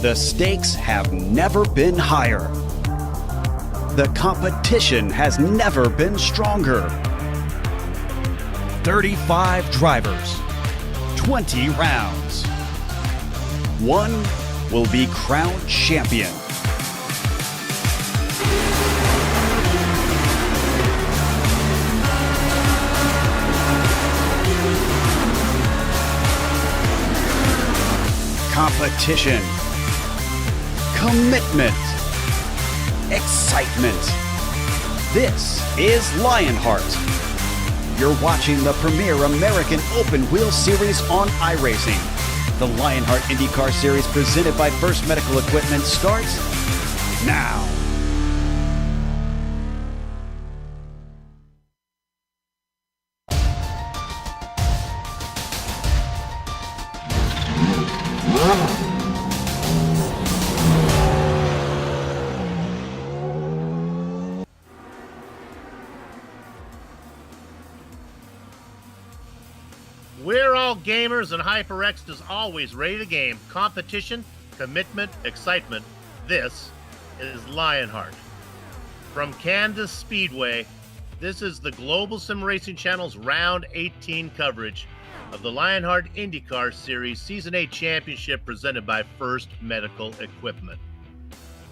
The stakes have never been higher. The competition has never been stronger. 35 drivers, 20 rounds. One will be crowned champion. Competition, commitment, excitement. This is Lionheart. You're watching the premier American Open Wheel Series on iRacing. The Lionheart IndyCar Series presented by First Medical Equipment starts now. We're all gamers, and HyperX is always ready to game. Competition, commitment, excitement. This is Lionheart. From Kansas Speedway, this is the Global SimRacing Channel's Round 18 coverage of the Lionheart IndyCar Series Season 8 Championship presented by First Medical Equipment.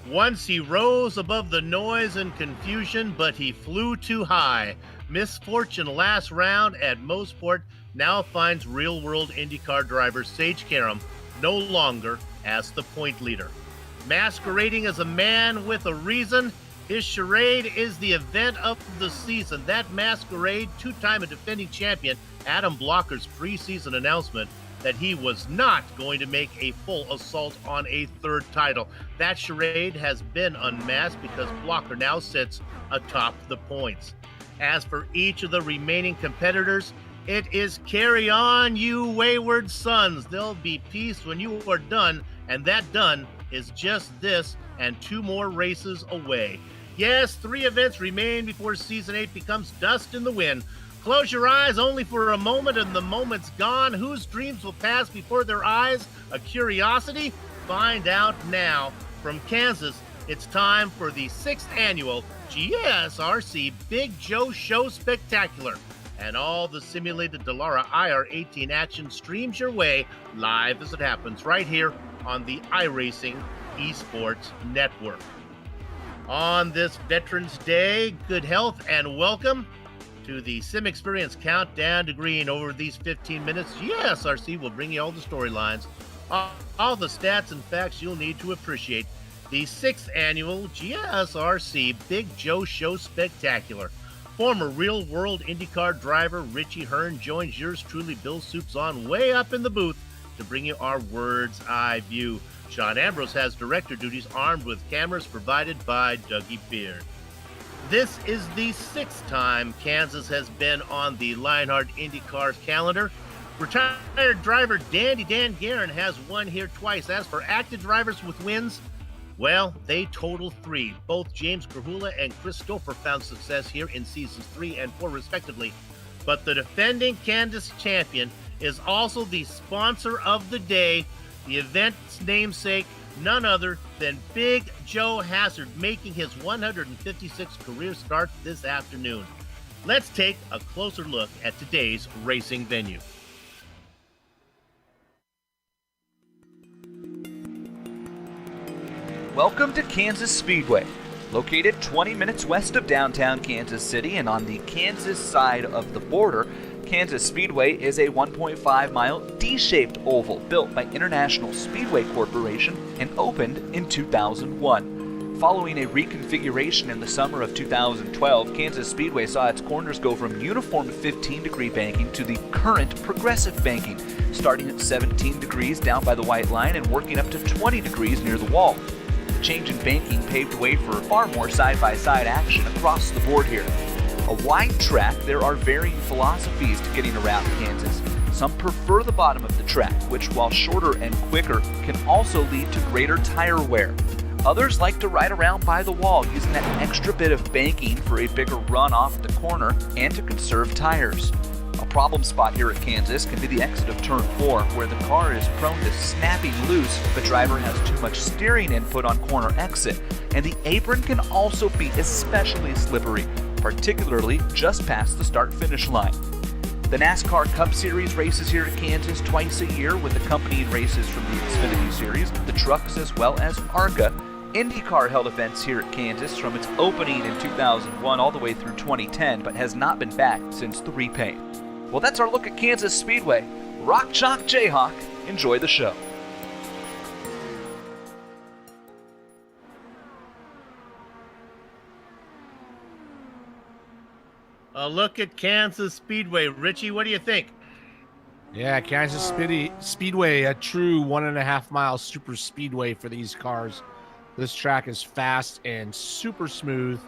Once he rose above the noise and confusion, but he flew too high. Misfortune last round at Mosport now finds real-world IndyCar driver Sage Karam no longer as the point leader. Masquerading as a man with a reason, his charade is the event of the season. That masquerade, two-time defending champion Adam Blocker's preseason announcement that he was not going to make a full assault on a third title. That charade has been unmasked because Blocker now sits atop the points. As for each of the remaining competitors, it is carry on, you wayward sons. There'll be peace when you are done, and that done is just this and 2 more races away. Yes, 3 events remain before Season 8 becomes dust in the wind. Close your eyes only for a moment, and the moment's gone. Whose dreams will pass before their eyes? A curiosity? Find out now. From Kansas, it's time for the 6th annual GSRC Big Joe Show Spectacular. And all the simulated Dallara IR18 action streams your way live as it happens right here on the iRacing Esports Network. On this Veterans Day, good health and welcome to the Sim Experience Countdown to Green. Over these 15 minutes, GSRC will bring you all the storylines, all the stats and facts you'll need to appreciate the 6th annual GSRC Big Joe Show Spectacular. Former real-world IndyCar driver Richie Hearn joins yours truly, Bill Soups, on way up in the booth to bring you our World's Eye view. Sean Ambrose has director duties armed with cameras provided by Dougie Beard. This is the 6th time Kansas has been on the Lionheart IndyCar calendar. Retired driver Dandy Dan Guerin has won here twice. As for active drivers with wins, well, they total 3. Both James Krahula and Chris Stouffer found success here in seasons 3 and 4 respectively. But the defending Kansas champion is also the sponsor of the day, the event's namesake, none other than Big Joe Hazard, making his 156th career start this afternoon. Let's take a closer look at today's racing venue. Welcome to Kansas Speedway. Located 20 minutes west of downtown Kansas City and on the Kansas side of the border, Kansas Speedway is a 1.5-mile D-shaped oval built by International Speedway Corporation and opened in 2001. Following a reconfiguration in the summer of 2012, Kansas Speedway saw its corners go from uniform 15-degree banking to the current progressive banking, starting at 17 degrees down by the white line and working up to 20 degrees near the wall. The change in banking paved way for far more side-by-side action across the board here. A wide track, there are varying philosophies to getting around Kansas. Some prefer the bottom of the track, which while shorter and quicker can also lead to greater tire wear. Others like to ride around by the wall, using that extra bit of banking for a bigger run off the corner and to conserve tires. A problem spot here at Kansas can be the exit of turn 4, where the car is prone to snapping loose if the driver has too much steering input on corner exit, and the apron can also be especially slippery, particularly just past the start-finish line. The NASCAR Cup Series races here at Kansas twice a year with accompanying races from the Xfinity Series, the trucks, as well as ARCA. IndyCar held events here at Kansas from its opening in 2001 all the way through 2010, but has not been back since the repaint. Well, that's our look at Kansas Speedway. Rock Chalk Jayhawk, enjoy the show. A look at Kansas Speedway. Richie, what do you think? Yeah, Kansas Speedway, a true 1.5 mile super speedway for these cars. This track is fast and super smooth.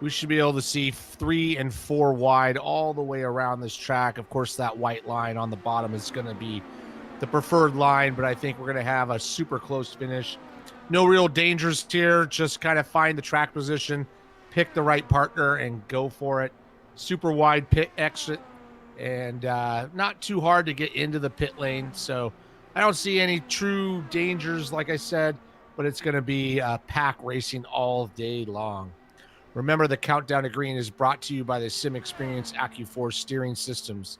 We should be able to see 3 and 4 wide all the way around this track. Of course, that white line on the bottom is going to be the preferred line, but I think we're going to have a super close finish. No real dangers here. Just kind of find the track position, pick the right partner, and go for it. Super wide pit exit, and not too hard to get into the pit lane. So I don't see any true dangers, like I said, but it's going to be pack racing all day long. Remember, the Countdown to Green is brought to you by the Sim Experience AccuForce steering systems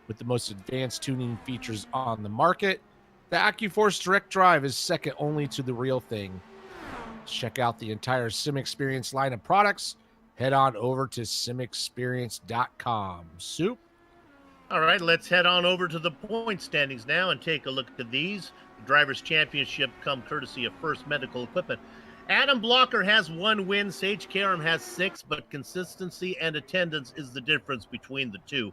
with the most advanced tuning features on the market. The AccuForce Direct Drive is second only to the real thing. Check out the entire Sim Experience line of products. Head on over to simexperience.com. Soup? All right, let's head on over to the point standings now and take a look at these. The Drivers' Championship come courtesy of First Medical Equipment. Adam Blocker has 1 win. Sage Karam has 6, but consistency and attendance is the difference between the two.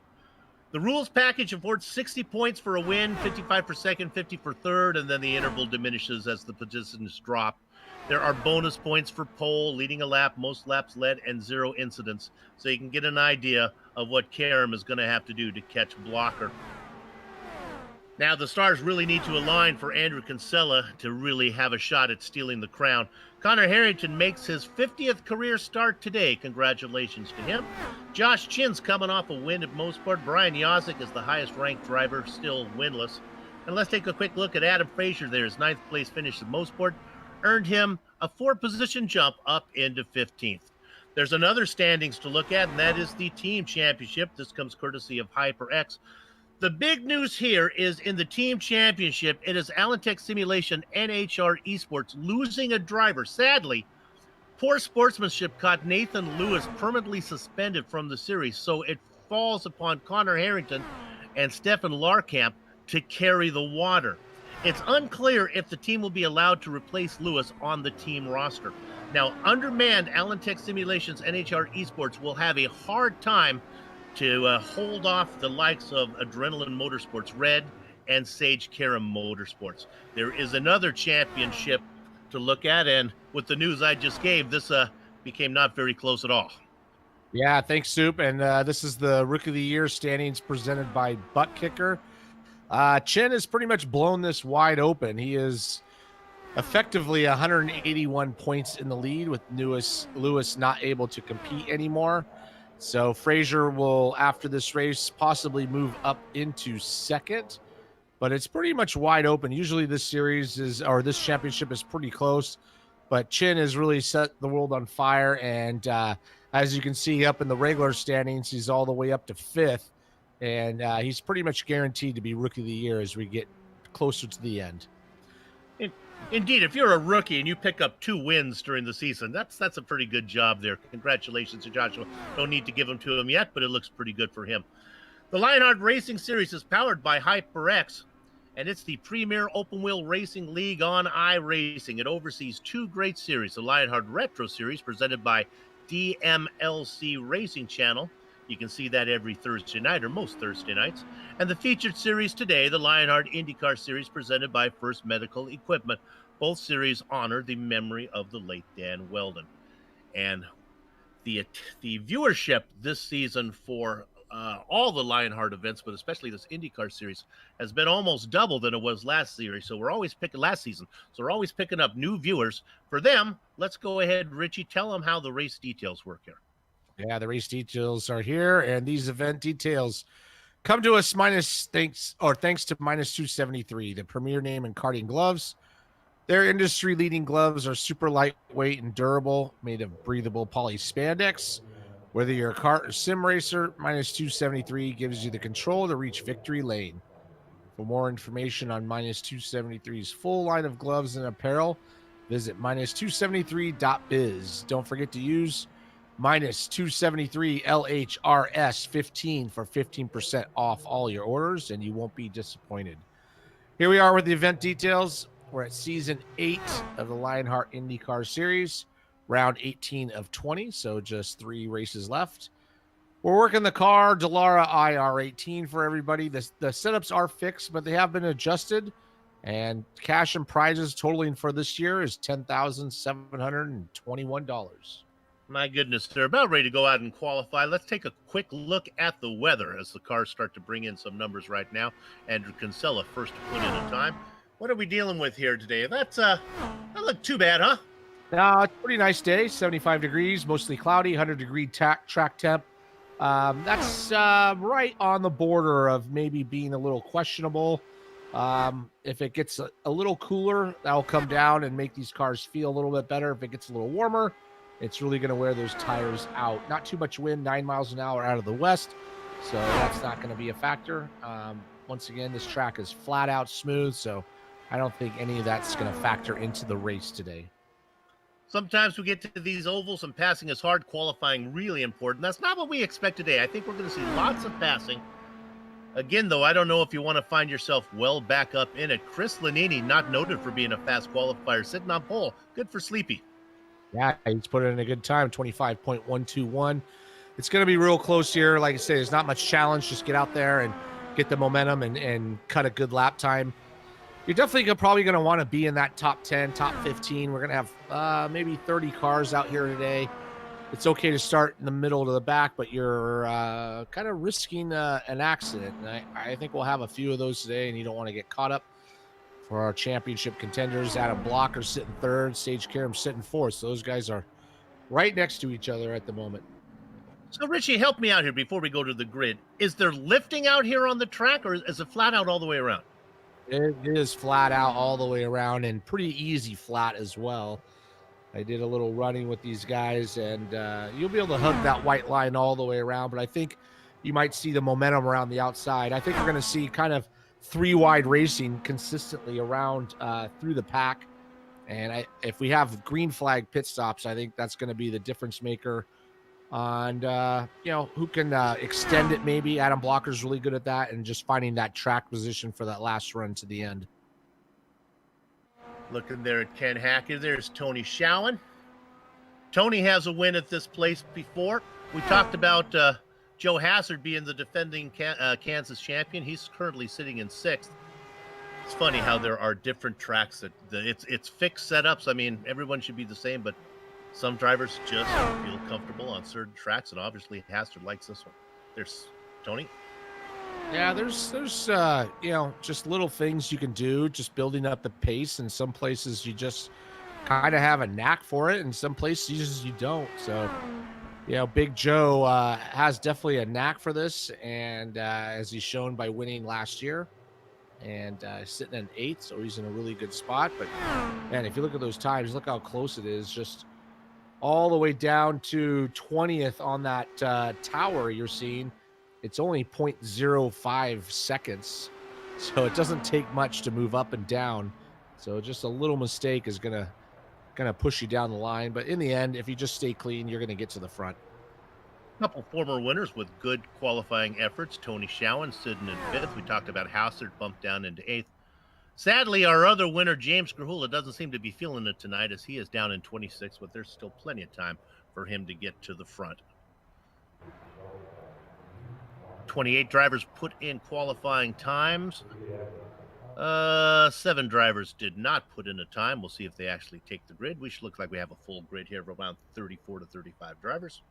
The rules package affords 60 points for a win, 55 for second, 50 for third, and then the interval diminishes as the positions drop. There are bonus points for pole, leading a lap, most laps led, and 0 incidents. So you can get an idea of what Karam is going to have to do to catch Blocker. Now, the stars really need to align for Andrew Kinsella to really have a shot at stealing the crown. Connor Harrington makes his 50th career start today. Congratulations to him. Josh Chin's coming off a win at Mosport. Brian Yozik is the highest-ranked driver, still winless. And let's take a quick look at Adam Frazier there. His 9th place finish at Mosport earned him a 4-position jump up into 15th. There's another standings to look at, and that is the team championship. This comes courtesy of HyperX. The big news here is in the team championship, it is Allentech Simulation NHR Esports losing a driver. Sadly, poor sportsmanship caught Nathan Lewis permanently suspended from the series, so it falls upon Connor Harrington and Stefan Larkamp to carry the water. It's unclear if the team will be allowed to replace Lewis on the team roster. Now, undermanned Allentech Simulations NHR Esports will have a hard time to hold off the likes of Adrenaline Motorsports Red and Sage Karam Motorsports. There is another championship to look at, and with the news I just gave, this became not very close at all. Yeah, thanks, Soup. And this is the Rookie of the Year standings presented by Butt Kicker. Chin has pretty much blown this wide open. He is effectively 181 points in the lead, with Lewis not able to compete anymore. So Frazier will, after this race, possibly move up into second, but it's pretty much wide open. Usually this this championship is pretty close, but Chin has really set the world on fire. And as you can see up in the regular standings, he's all the way up to 5th, and he's pretty much guaranteed to be Rookie of the Year as we get closer to the end. Indeed, if you're a rookie and you pick up 2 wins during the season, that's a pretty good job there. Congratulations to Joshua. Don't need to give them to him yet, but it looks pretty good for him. The Lionheart Racing Series is powered by HyperX, and it's the premier open-wheel racing league on iRacing. It oversees 2 great series, the Lionheart Retro Series, presented by DMLC Racing Channel. You can see that every Thursday night, or most Thursday nights. And the featured series today, the Lionheart IndyCar Series, presented by First Medical Equipment. Both series honor the memory of the late Dan Weldon. And the viewership this season for all the Lionheart events, but especially this IndyCar Series, has been almost double than it was last series. So we're always picking up new viewers. For them, let's go ahead, Richie, tell them how the race details work here. Yeah, the race details are here, and these event details Come to us thanks to minus 273, the premier name in karting gloves. Their industry-leading gloves are super lightweight and durable, made of breathable poly spandex. Whether you're a kart or sim racer, minus 273 gives you the control to reach victory lane. For more information on minus 273's full line of gloves and apparel, visit minus273.biz. Don't forget to use minus 273 LHRS 15 for 15% off all your orders, and you won't be disappointed. Here we are with the event details. We're at season 8 of the Lionheart IndyCar Series, round 18 of 20, so just 3 races left. We're working the car, Dallara IR18 for everybody. The setups are fixed, but they have been adjusted, and cash and prizes totaling for this year is $10,721. My goodness, they're about ready to go out and qualify. Let's take a quick look at the weather as the cars start to bring in some numbers right now. Andrew Kinsella first to put in a time. What are we dealing with here today? That look too bad, huh? It's a pretty nice day, 75 degrees, mostly cloudy, 100-degree track temp. That's right on the border of maybe being a little questionable. If it gets a little cooler, that'll come down and make these cars feel a little bit better. If it gets a little warmer, it's really going to wear those tires out. Not too much wind, 9 miles an hour out of the west, so that's not going to be a factor. Once again, this track is flat out smooth, so I don't think any of that's going to factor into the race today. Sometimes we get to these ovals and passing is hard, qualifying really important. That's not what we expect today. I think we're going to see lots of passing. Again, though, I don't know if you want to find yourself well back up in it. Chris Lanini, not noted for being a fast qualifier, sitting on pole. Good for Sleepy. Yeah, he's put in a good time, 25.121. It's going to be real close here. Like I say, there's not much challenge. Just get out there and get the momentum and cut a good lap time. You're definitely probably going to want to be in that top 10, top 15. We're going to have maybe 30 cars out here today. It's okay to start in the middle to the back, but you're kind of risking an accident. And I think we'll have a few of those today, and you don't want to get caught up. For our championship contenders, Adam Blocker sitting third, Sage Karam sitting fourth. So those guys are right next to each other at the moment. So, Richie, help me out here before we go to the grid. Is there lifting out here on the track, or is it flat out all the way around? It is flat out all the way around, and pretty easy flat as well. I did a little running with these guys, and you'll be able to hug that white line all the way around, but I think you might see the momentum around the outside. I think we're going to see kind of 3-wide racing consistently around through the pack. And if we have green flag pit stops, I think that's going to be the difference maker on, who can extend it maybe. Adam Blocker's really good at that, and just finding that track position for that last run to the end. Looking there at Ken Hackett, there's Tony Schowen. Tony has a win at this place before. We talked about Joe Hazard being the defending Kansas champion. He's currently sitting in 6th. It's funny how there are different tracks that it's fixed setups. I mean, everyone should be the same, but some drivers just feel comfortable on certain tracks, and obviously Hazard likes this one. There's Tony. Yeah, there's just little things you can do, just building up the pace. In some places you just kind of have a knack for it, and some places you don't. So, Big Joe has definitely a knack for this, and as he's shown by winning last year, and sitting in 8th, so he's in a really good spot. But man, if you look at those times, look how close it is, just all the way down to 20th on that tower you're seeing. It's only 0.05 seconds, so it doesn't take much to move up and down. So just a little mistake is gonna push you down the line, but in the end, if you just stay clean, you're gonna get to the front. A couple former winners with good qualifying efforts. Tony Schowen sitting in 5th. We talked about Hazard bumped down into 8th. Sadly, our other winner, James Grahula, doesn't seem to be feeling it tonight, as he is down in 26th, but there's still plenty of time for him to get to the front. 28 drivers put in qualifying times. 7 drivers did not put in a time. We'll see if they actually take the grid. We should look like we have a full grid here of around 34 to 35 drivers.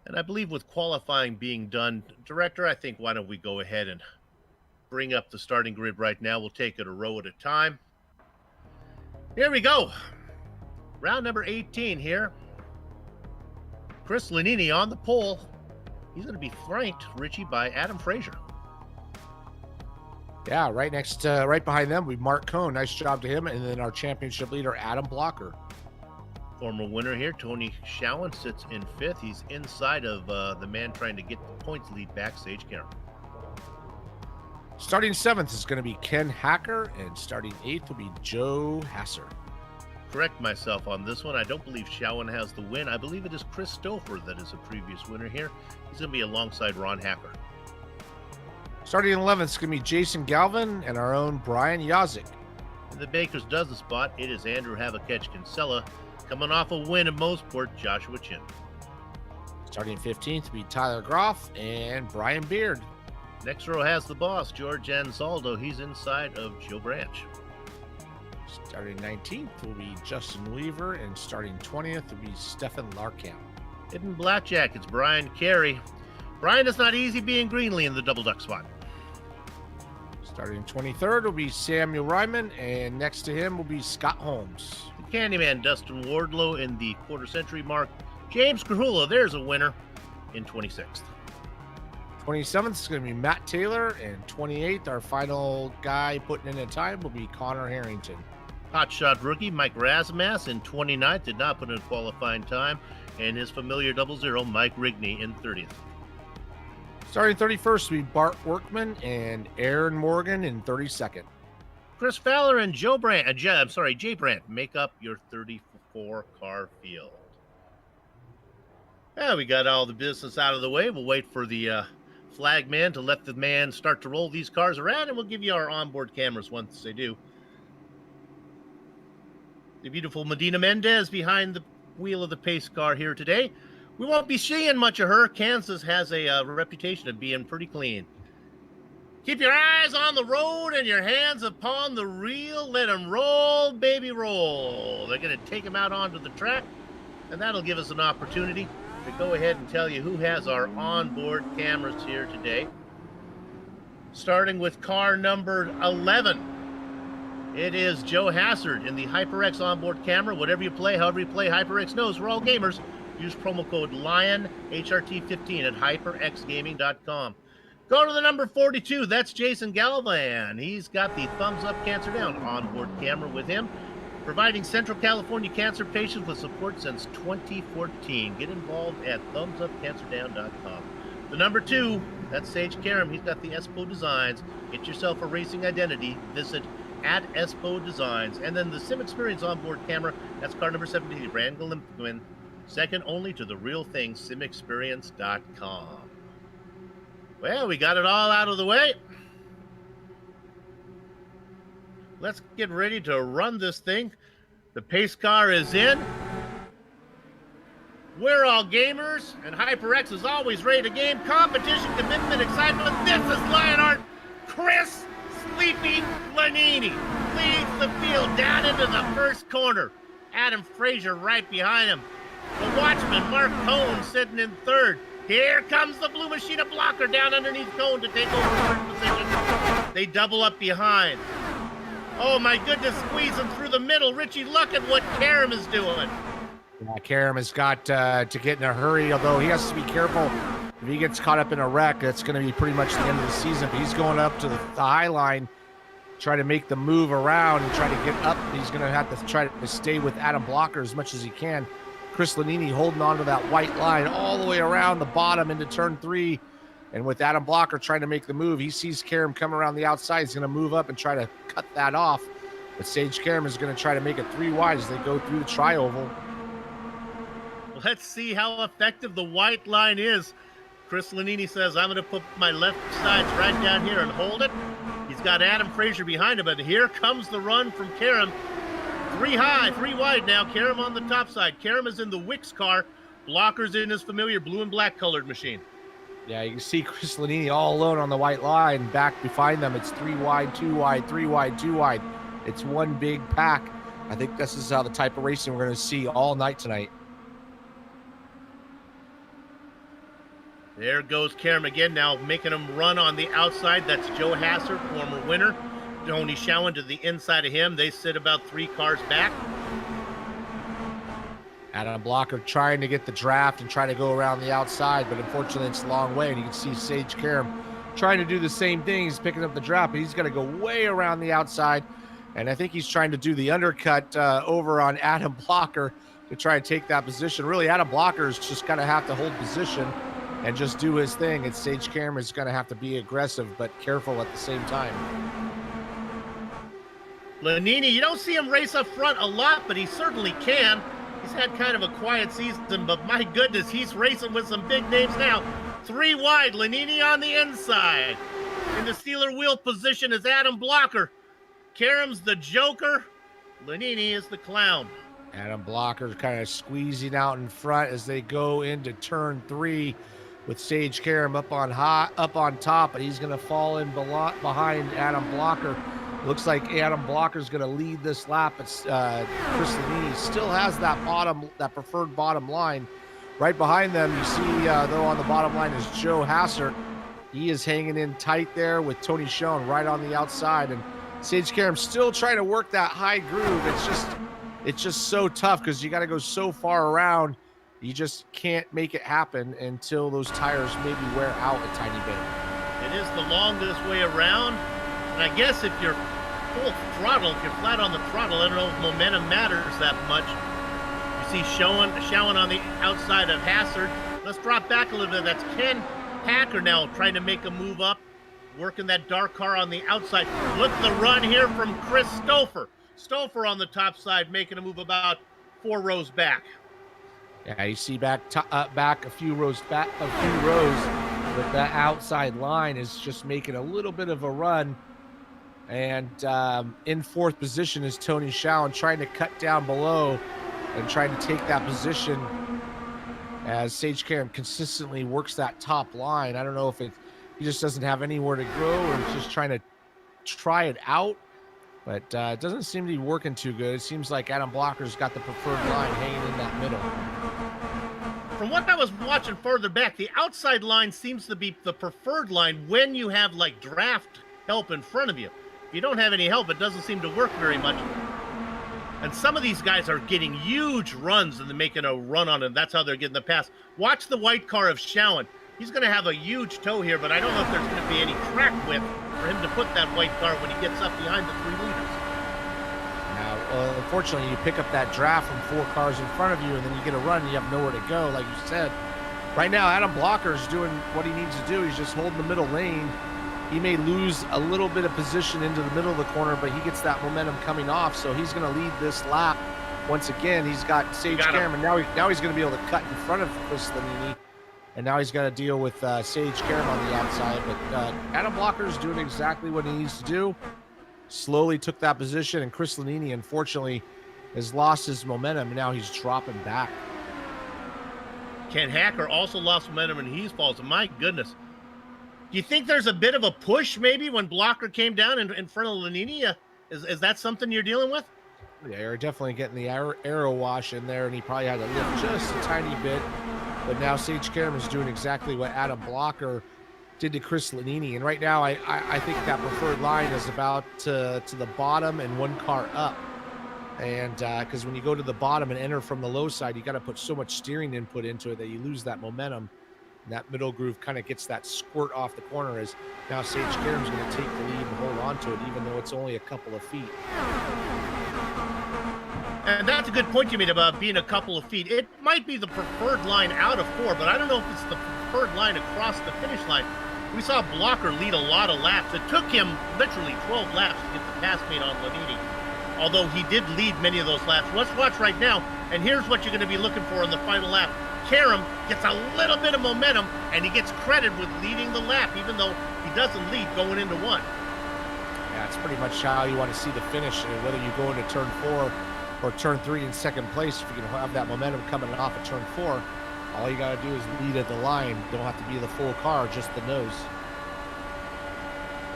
And I believe with qualifying being done, Director, I think why don't we go ahead and bring up the starting grid right now. We'll take it a row at a time. Here we go. Round number 18 here. Chris Lanini on the pole. He's going to be flanked, Richie, by Adam Frazier. Yeah, right behind them, we Mark Cohn. Nice job to him. And then our championship leader, Adam Blocker. Former winner here, Tony Schowen, sits in 5th. He's inside of the man trying to get the points lead back, Sage Karam. Starting 7th is going to be Ken Hacker, and starting 8th will be Joe Hasser. Correct myself on this one. I don't believe Schowen has the win. I believe it is Chris Stouffer that is a previous winner here. He's going to be alongside Ron Hacker. Starting 11th is going to be Jason Galvin and our own Brian Yazik. In the Baker's Dozen spot, it is Andrew Havakech Kinsella. Coming off a win in Moseport, Joshua Chin. Starting 15th will be Tyler Groff and Brian Beard. Next row has the boss, George Ansaldo. He's inside of Joe Branch. Starting 19th will be Justin Weaver, and starting 20th will be Stefan Larkamp. Hidden Blackjack, it's Brian Carey. Brian is not easy being Greenlee in the double duck spot. Starting 23rd will be Samuel Ryman, and next to him will be Scott Holmes. The Candyman, Dustin Wardlow in the quarter century mark. James Krahula, there's a winner in 26th. 27th is going to be Matt Taylor, and 28th, our final guy putting in a time, will be Connor Harrington. Hotshot rookie Mike Razamas in 29th, did not put in a qualifying time, and his familiar 00, Mike Rigney, in 30th. Starting 31st will be Bart Workman and Aaron Morgan in 32nd. Chris Fowler and Jay Brandt make up your 34-car field. Yeah, we got all the business out of the way. We'll wait for the flag man to let the man start to roll these cars around, and we'll give you our onboard cameras once they do. The beautiful Medina Mendez behind the wheel of the pace car here today. We won't be seeing much of her. Kansas has a reputation of being pretty clean. Keep your eyes on the road and your hands upon the reel. Let them roll, baby, roll. They're going to take them out onto the track, and that'll give us an opportunity to go ahead and tell you who has our onboard cameras here today. Starting with car number 11. It is Joe Hassard in the HyperX onboard camera. Whatever you play, however you play, HyperX knows we're all gamers. Use promo code LionHRT15 at hyperxgaming.com. Go to the number 42. That's Jason Galvan. He's got the Thumbs Up Cancer Down onboard camera with him, providing Central California cancer patients with support since 2014. Get involved at thumbsupcancerdown.com. The number 2, that's Sage Karam. He's got the Espo Designs. Get yourself a racing identity. Visit at Espo Designs. And then the Sim Experience onboard camera, that's car number 17, Brand Glimwin. Second only to the real thing, simexperience.com. Well, we got it all out of the way. Let's get ready to run this thing. The pace car is in. We're all gamers, and HyperX is always ready to game. Competition, commitment, excitement. This is Lionheart. Chris Sleepy Lanini leads the field down into the first corner. Adam Frazier right behind him. The Watchman, Mark Cohn, sitting in third. Here comes the Blue Machina blocker down underneath Cohn to take over third position. They double up behind. Oh my goodness, squeezing through the middle. Richie, look at what Karam is doing. Yeah, Karam has got to get in a hurry, although he has to be careful. If he gets caught up in a wreck, that's going to be pretty much the end of the season. But he's going up to the high line, try to make the move around and try to get up. He's going to have to try to stay with Adam Blocker as much as he can. Chris Lanini holding on to that white line all the way around the bottom into turn 3. And with Adam Blocker trying to make the move, he sees Karam come around the outside. He's going to move up and try to cut that off. But Sage Karam is going to try to make it 3 wide as they go through the tri-oval. Let's see how effective the white line is. Chris Lanini says, I'm going to put my left sides right down here and hold it. He's got Adam Frazier behind him, but here comes the run from Karam. 3 high, 3 wide now. Karam on the top side. Karam is in the Wix car. Blocker's in his familiar blue and black colored machine. Yeah, you can see Chris Lanini all alone on the white line. Back behind them, it's 3 wide, 2 wide, 3 wide, 2 wide. It's one big pack. I think this is how the type of racing we're going to see all night tonight. There goes Karam again, now making him run on the outside. That's Joe Hasser, former winner. Tony Schowen to the inside of him. They sit about 3 cars back. Adam Blocker trying to get the draft and try to go around the outside, but unfortunately it's a long way. And you can see Sage Karam trying to do the same thing. He's picking up the draft, but he's going to go way around the outside. And I think he's trying to do the undercut over on Adam Blocker to try and take that position. Really, Adam Blocker is just going to have to hold position and just do his thing. And Sage Karam is going to have to be aggressive, but careful at the same time. Lanini, you don't see him race up front a lot, but he certainly can. He's had kind of a quiet season, but my goodness, he's racing with some big names now. 3 wide, Lanini on the inside. In the Steeler wheel position is Adam Blocker. Karam's the Joker. Lanini is the clown. Adam Blocker kind of squeezing out in front as they go into turn 3 with Sage Karam up on top, but he's going to fall in behind Adam Blocker. Looks like Adam Blocker's going to lead this lap. It's Chris Lanini still has that preferred bottom line. Right behind them, you see, though, on the bottom line is Joe Hassert. He is hanging in tight there with Tony Schoen right on the outside. And Sage Karam still trying to work that high groove. It's just so tough because you got to go so far around. You just can't make it happen until those tires maybe wear out a tiny bit. It is the longest way around. And I guess if you're full throttle, if you're flat on the throttle, I don't know if momentum matters that much. You see Schoen on the outside of Hassard. Let's drop back a little bit. That's Ken Packer now trying to make a move up, working that dark car on the outside. Look at the run here from Chris Stouffer. Stouffer on the top side, making a move about 4 rows back. Yeah, you see back a few rows back, but that outside line is just making a little bit of a run. And in 4th position is Tony Schoen trying to cut down below and trying to take that position as Sage Karam consistently works that top line. I don't know if he just doesn't have anywhere to go or he's just trying to try it out, but it doesn't seem to be working too good. It seems like Adam Blocker's got the preferred line hanging in that middle. From what I was watching further back, the outside line seems to be the preferred line when you have like draft help in front of you. If you don't have any help, it doesn't seem to work very much. And some of these guys are getting huge runs and they're making a run on them. That's how they're getting the pass. Watch the white car of Schoen. He's going to have a huge toe here, but I don't know if there's going to be any track width for him to put that white car when he gets up behind the 3 leaders. Now, unfortunately, you pick up that draft from 4 cars in front of you, and then you get a run, and you have nowhere to go, like you said. Right now, Adam Blocker's doing what he needs to do. He's just holding the middle lane. He may lose a little bit of position into the middle of the corner, but he gets that momentum coming off, so he's going to lead this lap. Once again, he's got Sage Karam, and now he's going to be able to cut in front of Chris Lanini, and now he's got to deal with Sage Karam on the outside. But Adam Blocker's doing exactly what he needs to do. Slowly took that position, and Chris Lanini, unfortunately, has lost his momentum, and now he's dropping back. Ken Hacker also lost momentum, and he's falling. My goodness. Do you think there's a bit of a push maybe when Blocker came down in front of Lanini? Is that something you're dealing with? Yeah, you're definitely getting the aero wash in there, and he probably had to lift just a tiny bit. But now Sage Karam is doing exactly what Adam Blocker did to Chris Lanini. And right now, I think that preferred line is about to the bottom and 1 car up. And because when you go to the bottom and enter from the low side, you got to put so much steering input into it that you lose that momentum. And that middle groove kind of gets that squirt off the corner as now Sage Karam's going to take the lead and hold on to it, even though it's only a couple of feet. And that's a good point you made about being a couple of feet. It might be the preferred line out of 4, but I don't know if it's the preferred line across the finish line. We saw Blocker lead a lot of laps. It took him literally 12 laps to get the pass made on Lanini, although he did lead many of those laps. Let's watch right now, and here's what you're going to be looking for in the final lap. Karam gets a little bit of momentum, and he gets credit with leading the lap, even though he doesn't lead going into 1. Yeah, it's pretty much how you want to see the finish, whether you go into turn 4 or turn 3 in 2nd place. If you can have that momentum coming off at turn 4, all you got to do is lead at the line. Don't have to be the full car, just the nose.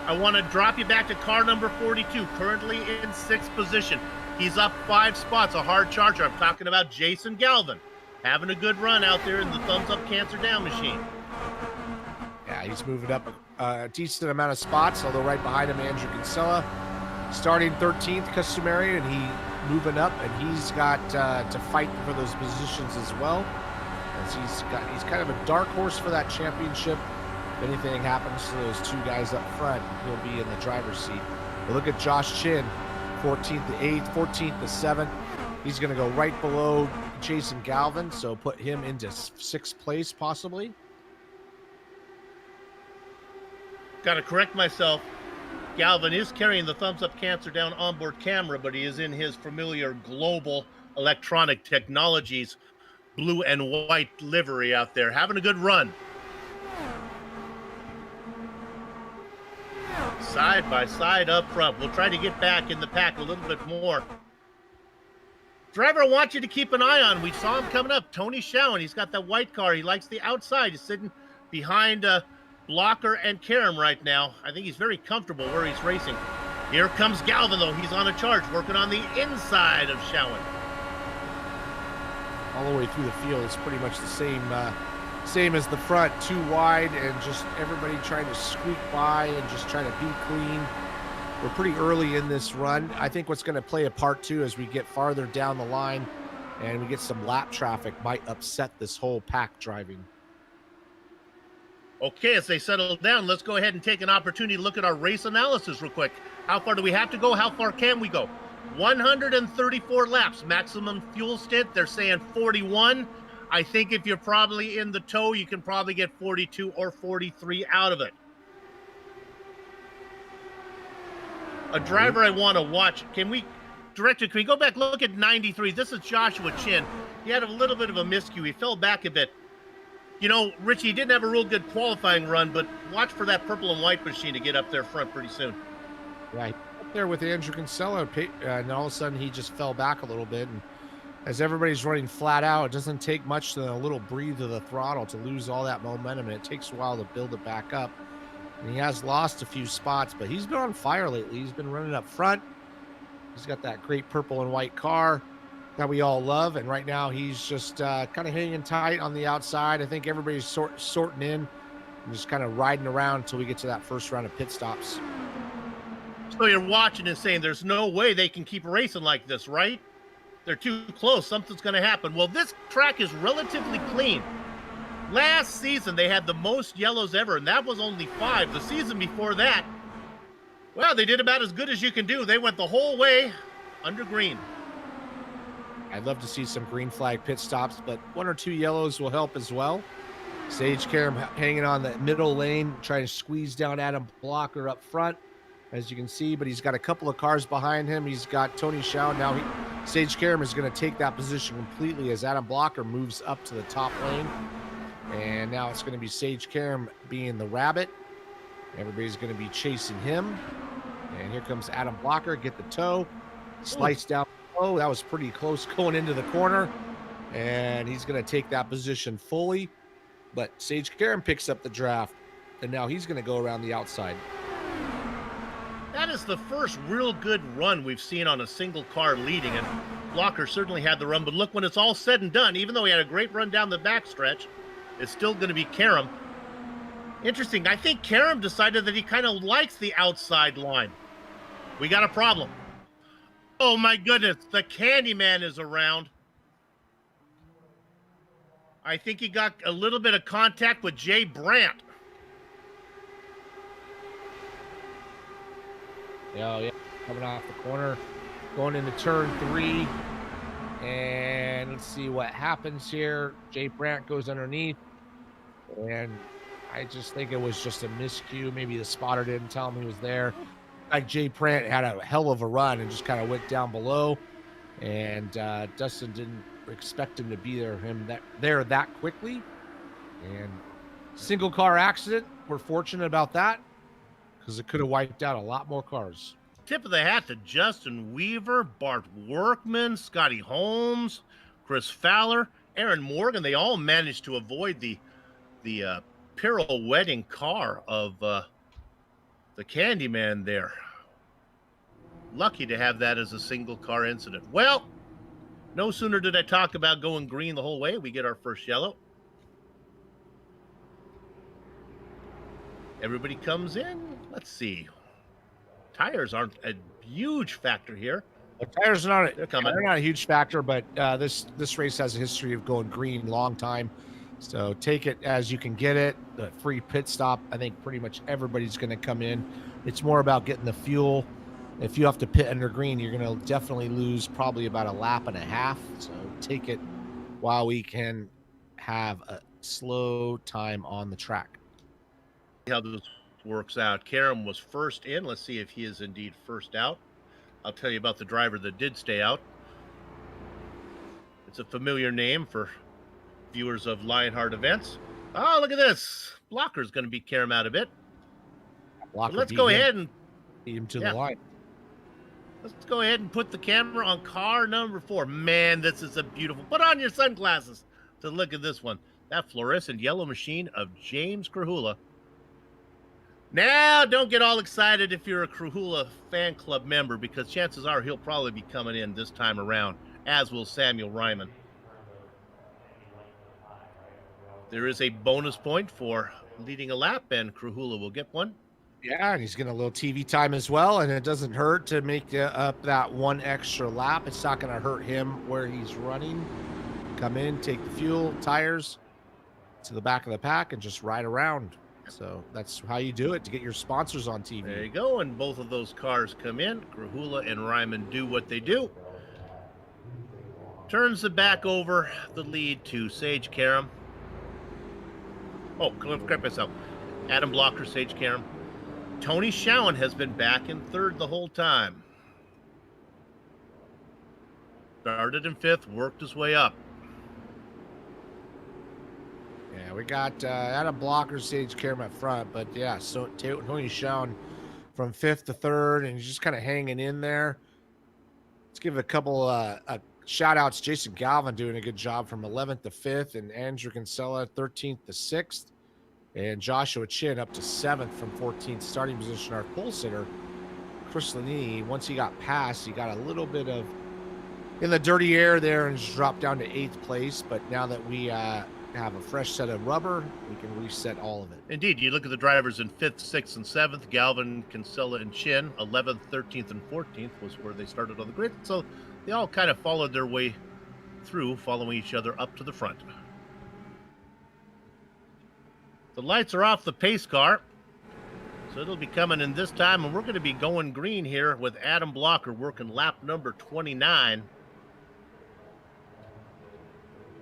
I want to drop you back to car number 42, currently in 6th position. He's up 5 spots, a hard charger. I'm talking about Jason Galvin. Having a good run out there in the thumbs up cancer down machine. Yeah, he's moving up a decent amount of spots, although right behind him, Andrew Kinsella, starting 13th customary, and he moving up, and he's got to fight for those positions as well. As he's kind of a dark horse for that championship. If anything happens to those two guys up front, he'll be in the driver's seat. But look at Josh Chin, 14th to 8th, 14th to 7th. He's going to go right below Jason Galvin, so put him into 6th place possibly. Got to correct myself. Galvin is carrying the thumbs up cancer down onboard camera, but he is in his familiar Global Electronic Technologies blue and white livery out there, having a good run. Side by side up front. We'll try to get back in the pack a little bit more. Driver, I want you to keep an eye on. We saw him coming up. Tony Schowen. He's got that white car. He likes the outside. He's sitting behind Blocker and Karam right now. I think he's very comfortable where he's racing. Here comes Galvin, though. He's on a charge, working on the inside of Schowen. All the way through the field, it's pretty much the same as the front, too wide, and just everybody trying to squeak by and just trying to be clean. We're pretty early in this run. I think what's going to play a part too as we get farther down the line and we get some lap traffic might upset this whole pack driving. Okay, as they settle down, let's go ahead and take an opportunity to look at our race analysis real quick. How far do we have to go? How far can we go? 134 laps, maximum fuel stint. They're saying 41. I think if you're probably in the tow, you can probably get 42 or 43 out of it. A driver I want to watch. Director, can we go back, look at 93? This is Joshua Chin. He had a little bit of a miscue. He fell back a bit. You know, Richie didn't have a real good qualifying run, but watch for that purple and white machine to get up there front pretty soon. Yeah, up there with Andrew Kinsella, and all of a sudden he just fell back a little bit. And as everybody's running flat out, it doesn't take much than a little breathe of the throttle to lose all that momentum, and it takes a while to build it back up. And he has lost a few spots, but he's been on fire lately. He's been running up front. He's got that great purple and white car that we all love, and right now he's just kind of hanging tight on the outside. I think everybody's sorting in and just kind of riding around until we get to that first round of pit stops. So you're watching and saying there's no way they can keep racing like this, right? They're too close. Something's going to happen. Well, this track is relatively clean. Last season, they had the most yellows ever, and that was only 5. The season before that, well, they did about as good as you can do. They went the whole way under green. I'd love to see some green flag pit stops, but 1 or 2 yellows will help as well. Sage Karam hanging on the middle lane, trying to squeeze down Adam Blocker up front, as you can see, but he's got a couple of cars behind him. He's got Tony Schowen. Now Sage Karam is going to take that position completely as Adam Blocker moves up to the top lane. And now it's going to be Sage Karam being the rabbit. Everybody's going to be chasing him. And here comes Adam Blocker, get the toe, slice down. Oh, that was pretty close going into the corner. And he's going to take that position fully. But Sage Karam picks up the draft. And now he's going to go around the outside. That is the first real good run we've seen on a single car leading. And Blocker certainly had the run. But look, when it's all said and done, even though he had a great run down the backstretch, it's still going to be Karam. Interesting. I think Karam decided that he kind of likes the outside line. We got a problem. Oh, my goodness. The Candyman is around. I think he got a little bit of contact with Jay Brandt. Yeah, coming off the corner, going into turn 3. And let's see what happens here. Jay Brandt goes underneath. And I just think it was just a miscue. Maybe the spotter didn't tell him he was there. Like Jay Brandt had a hell of a run and just kind of went down below. And Dustin didn't expect him to be there that quickly. And single car accident. We're fortunate about that because it could have wiped out a lot more cars. Tip of the hat to Justin Weaver, Bart Workman, Scotty Holmes, Chris Fowler, Aaron Morgan. They all managed to avoid the pirouetting car of the Candyman there. Lucky to have that as a single car incident. Well, no sooner did I talk about going green the whole way, we get our first yellow. Everybody comes in. Let's see. Tires aren't a huge factor here. The tires are They're coming. they're not a huge factor, but this race has a history of going green long time. So take it as you can get it. The free pit stop, I think pretty much everybody's going to come in. It's more about getting the fuel. If you have to pit under green, you're going to definitely lose probably about a lap and a half. So take it while we can have a slow time on the track. How this works out. Karam was first in. Let's see if he is indeed first out. I'll tell you about the driver that did stay out. It's a familiar name for viewers of Lionheart events. Oh, look at this. Blocker's going to beat Karam out a bit. Blocker Let's go ahead and beat him to the line. Let's go ahead and put the camera on car number 4. Man, this is a beautiful. Put on your sunglasses to look at this one. That fluorescent yellow machine of James Krahula. Now, don't get all excited if you're a Krahula fan club member, because chances are he'll probably be coming in this time around, as will Samuel Ryman. There is a bonus point for leading a lap, and Krahula will get one. Yeah, and he's getting a little TV time as well, and it doesn't hurt to make up that one extra lap. It's not going to hurt him where he's running. Come in, take the fuel, tires to the back of the pack, and just ride around. So that's how you do it to get your sponsors on TV. There you go, and both of those cars come in. Krahula and Ryman do what they do. Turns the back over the lead to Sage Karam. Oh, correct myself. Adam Blocker, Sage Karam. Tony Schowen has been back in third the whole time. Started in 5th, worked his way up. Yeah, we got Adam Blocker, Sage Karam up front, but yeah, so Tony Schowen from 5th to 3rd, and he's just kind of hanging in there. Let's give a couple shout outs. Jason Galvin doing a good job from 11th to 5th, and Andrew Kinsella 13th to 6th, and Joshua Chin up to 7th from 14th starting position. Our pole sitter, Chris Lanini, once he got past, he got a little bit of in the dirty air there and just dropped down to 8th place, but now that we have a fresh set of rubber, we can reset all of it. Indeed, you look at the drivers in 5th, 6th, and 7th. Galvin, Kinsella, and Chin. 11th, 13th, and 14th was where they started on the grid. So they all kind of followed their way through, following each other up to the front. The lights are off the pace car, so it'll be coming in this time, and we're going to be going green here with Adam Blocker working lap number 29.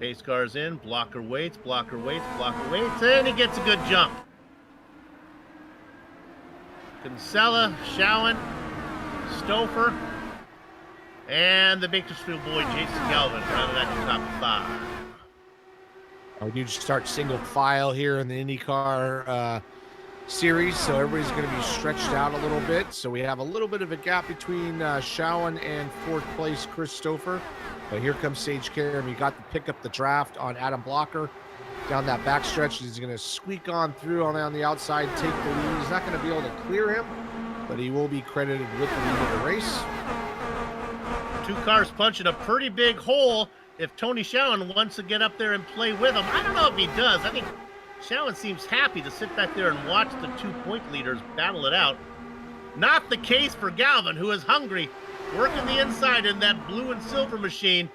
Pace car's in, Blocker waits, and he gets a good jump. Kinsella, Schowen, Stouffer, and the Bakersfield boy, Jason Galvin, rounded out the top 5. We need to start single file here in the IndyCar series, so everybody's going to be stretched out a little bit. So we have a little bit of a gap between Schowen and 4th place Chris Stouffer. But here comes Sage Karam. He got to pick up the draft on Adam Blocker down that back stretch. He's going to squeak on through on the outside, take the lead. He's not going to be able to clear him, but he will be credited with the lead of the race. 2 cars punching a pretty big hole. If Tony Schowen wants to get up there and play with him, I don't know if he does. I think Schowen seems happy to sit back there and watch the 2-point leaders battle it out. Not the case for Galvin, who is hungry, working the inside in that blue and silver machine.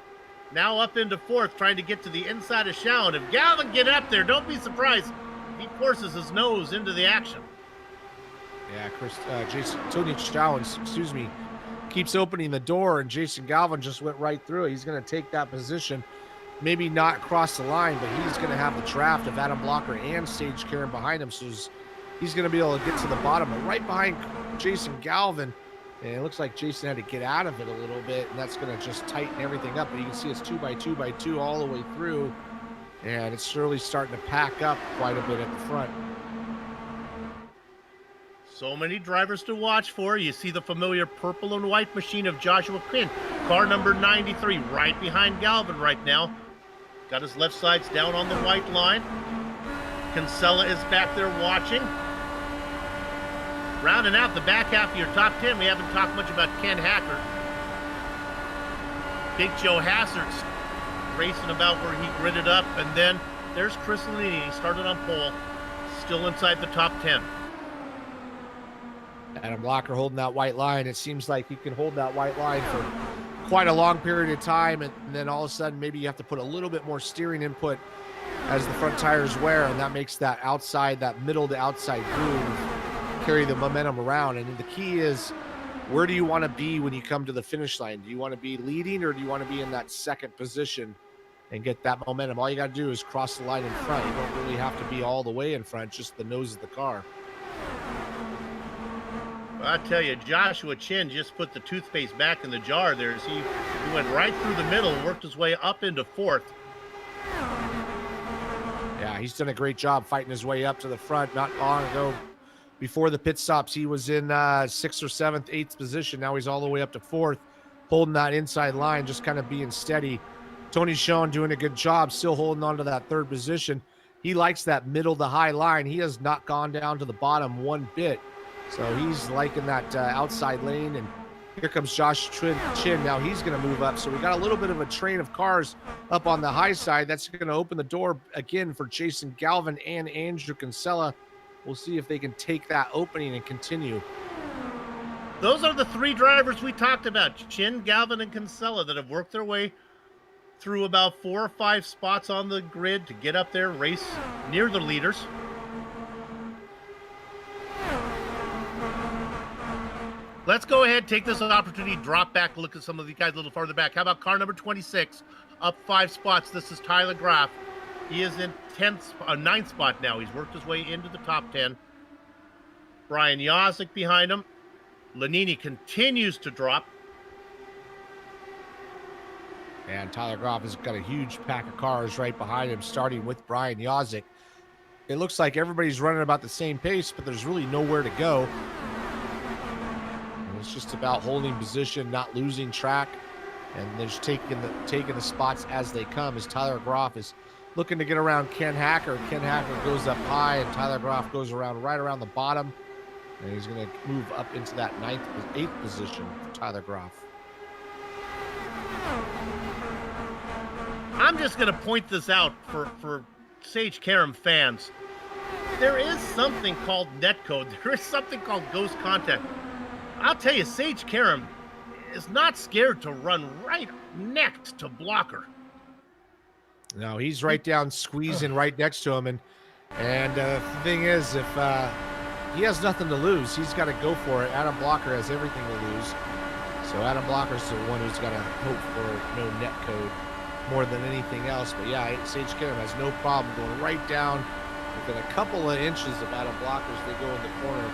Now up into 4th, trying to get to the inside of Schowen. If Galvin get up there, don't be surprised if he forces his nose into the action. Yeah, Tony Schowen, keeps opening the door, and Jason Galvin just went right through it. He's going to take that position, maybe not cross the line, but he's going to have the draft of Adam Blocker and Sage Karam behind him, so he's going to be able to get to the bottom. But right behind Jason Galvin, and it looks like Jason had to get out of it a little bit, and that's going to just tighten everything up. But you can see it's 2x2x2 all the way through, and it's surely starting to pack up quite a bit at the front. So many drivers to watch for. You see the familiar purple and white machine of Joshua Quinn. Car number 93 right behind Galvin right now. Got his left sides down on the white line. Kinsella is back there watching. Rounding out the back half of your top 10, we haven't talked much about Ken Hacker. Big Joe Hassert's racing about where he gridded up. And then there's Chris Lanini. He started on pole, still inside the top 10. Adam Blocker holding that white line. It seems like he can hold that white line for quite a long period of time, and then all of a sudden maybe you have to put a little bit more steering input as the front tires wear, and that makes that outside, that middle to outside groove carry the momentum around. And the key is, where do you want to be when you come to the finish line? Do you want to be leading, or do you want to be in that second position and get that momentum? All you got to do is cross the line in front. You don't really have to be all the way in front, just the nose of the car. Well, I tell you, Joshua Chin just put the toothpaste back in the jar there as he went right through the middle and worked his way up into fourth. Yeah, he's done a great job fighting his way up to the front. Not long ago, before the pit stops, he was in 6th or 7th, 8th position. Now he's all the way up to 4th, holding that inside line, just kind of being steady. Tony Schoen doing a good job, still holding on to that 3rd position. He likes that middle to high line. He has not gone down to the bottom one bit. So he's liking that outside lane. And here comes Josh Chin. Now he's going to move up. So we got a little bit of a train of cars up on the high side. That's going to open the door again for Jason Galvin and Andrew Kinsella. We'll see if they can take that opening and continue. Those are the 3 drivers we talked about, Chin, Galvin, and Kinsella, that have worked their way through about 4 or 5 spots on the grid to get up there, race near the leaders. Let's go ahead, take this opportunity, drop back, look at some of these guys a little farther back. How about car number 26, up 5 spots? This is Tyler Graff. He is in 9th spot now. He's worked his way into the top 10. Brian Yozik behind him. Lanini continues to drop. And Tyler Graff has got a huge pack of cars right behind him, starting with Brian Yozik. It looks like everybody's running about the same pace, but there's really nowhere to go. It's just about holding position, not losing track, and they're just taking the spots as they come. As Tyler Graff is looking to get around Ken Hacker. Ken Hacker goes up high, and Tyler Graff goes around right around the bottom, and he's going to move up into that 8th position for Tyler Graff. I'm just going to point this out for Sage Karam fans. There is something called netcode. There is something called ghost contact. I'll tell you, Sage Karam is not scared to run right next to Blocker. No, he's right down, squeezing right next to him. And the thing is, if he has nothing to lose, he's got to go for it. Adam Blocker has everything to lose. So Adam Blocker's the one who's got to hope for no net code more than anything else. But yeah, Sage Karam has no problem going right down within a couple of inches of Adam Blocker as they go in the corner.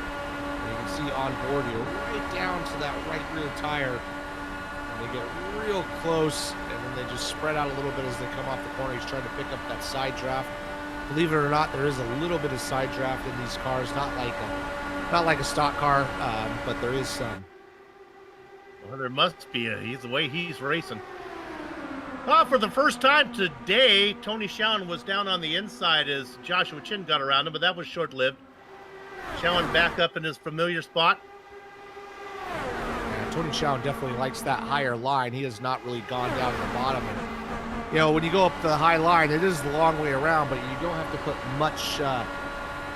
And you can see on board here, right down to that right rear tire. And they get real close, and then they just spread out a little bit as they come off the corner. He's trying to pick up that side draft. Believe it or not, there is a little bit of side draft in these cars, not like a stock car, but there is some. Well, there must be. He's the way he's racing. For the first time today, Tony Schoen was down on the inside as Joshua Chin got around him, but that was short-lived. Schoen back up in his familiar spot. Yeah, Tony Schoen definitely likes that higher line. He has not really gone down to the bottom. And, you know, when you go up the high line, it is the long way around, but you don't have to put much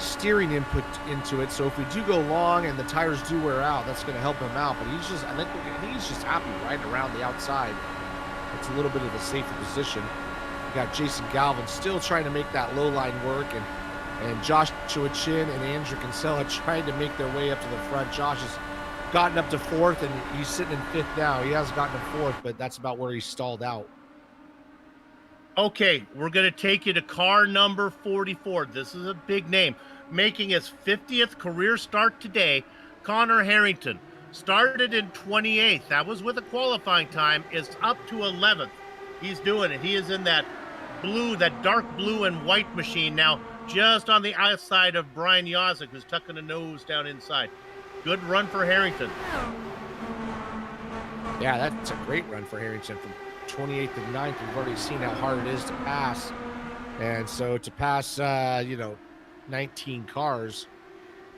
steering input into it. So if we do go long and the tires do wear out, that's going to help him out. But he's just, I think he's just happy right around the outside. It's a little bit of a safer position. We got Jason Galvin still trying to make that low line work, and Joshua Chin and Andrew Kinsella trying to make their way up to the front. Josh has gotten up to 4th, and he's sitting in 5th now. He has gotten to 4th, but that's about where he stalled out. Okay, we're going to take you to car number 44. This is a big name. Making his 50th career start today, Connor Harrington. Started in 28th. That was with a qualifying time. Is up to 11th. He's doing it. He is in that blue, that dark blue and white machine now, just on the outside of Brian Yozik, who's tucking a nose down inside. Good run for Harrington. Yeah, that's a great run for Harrington from 28th to 9th. We've already seen how hard it is to pass. And so to pass, 19 cars,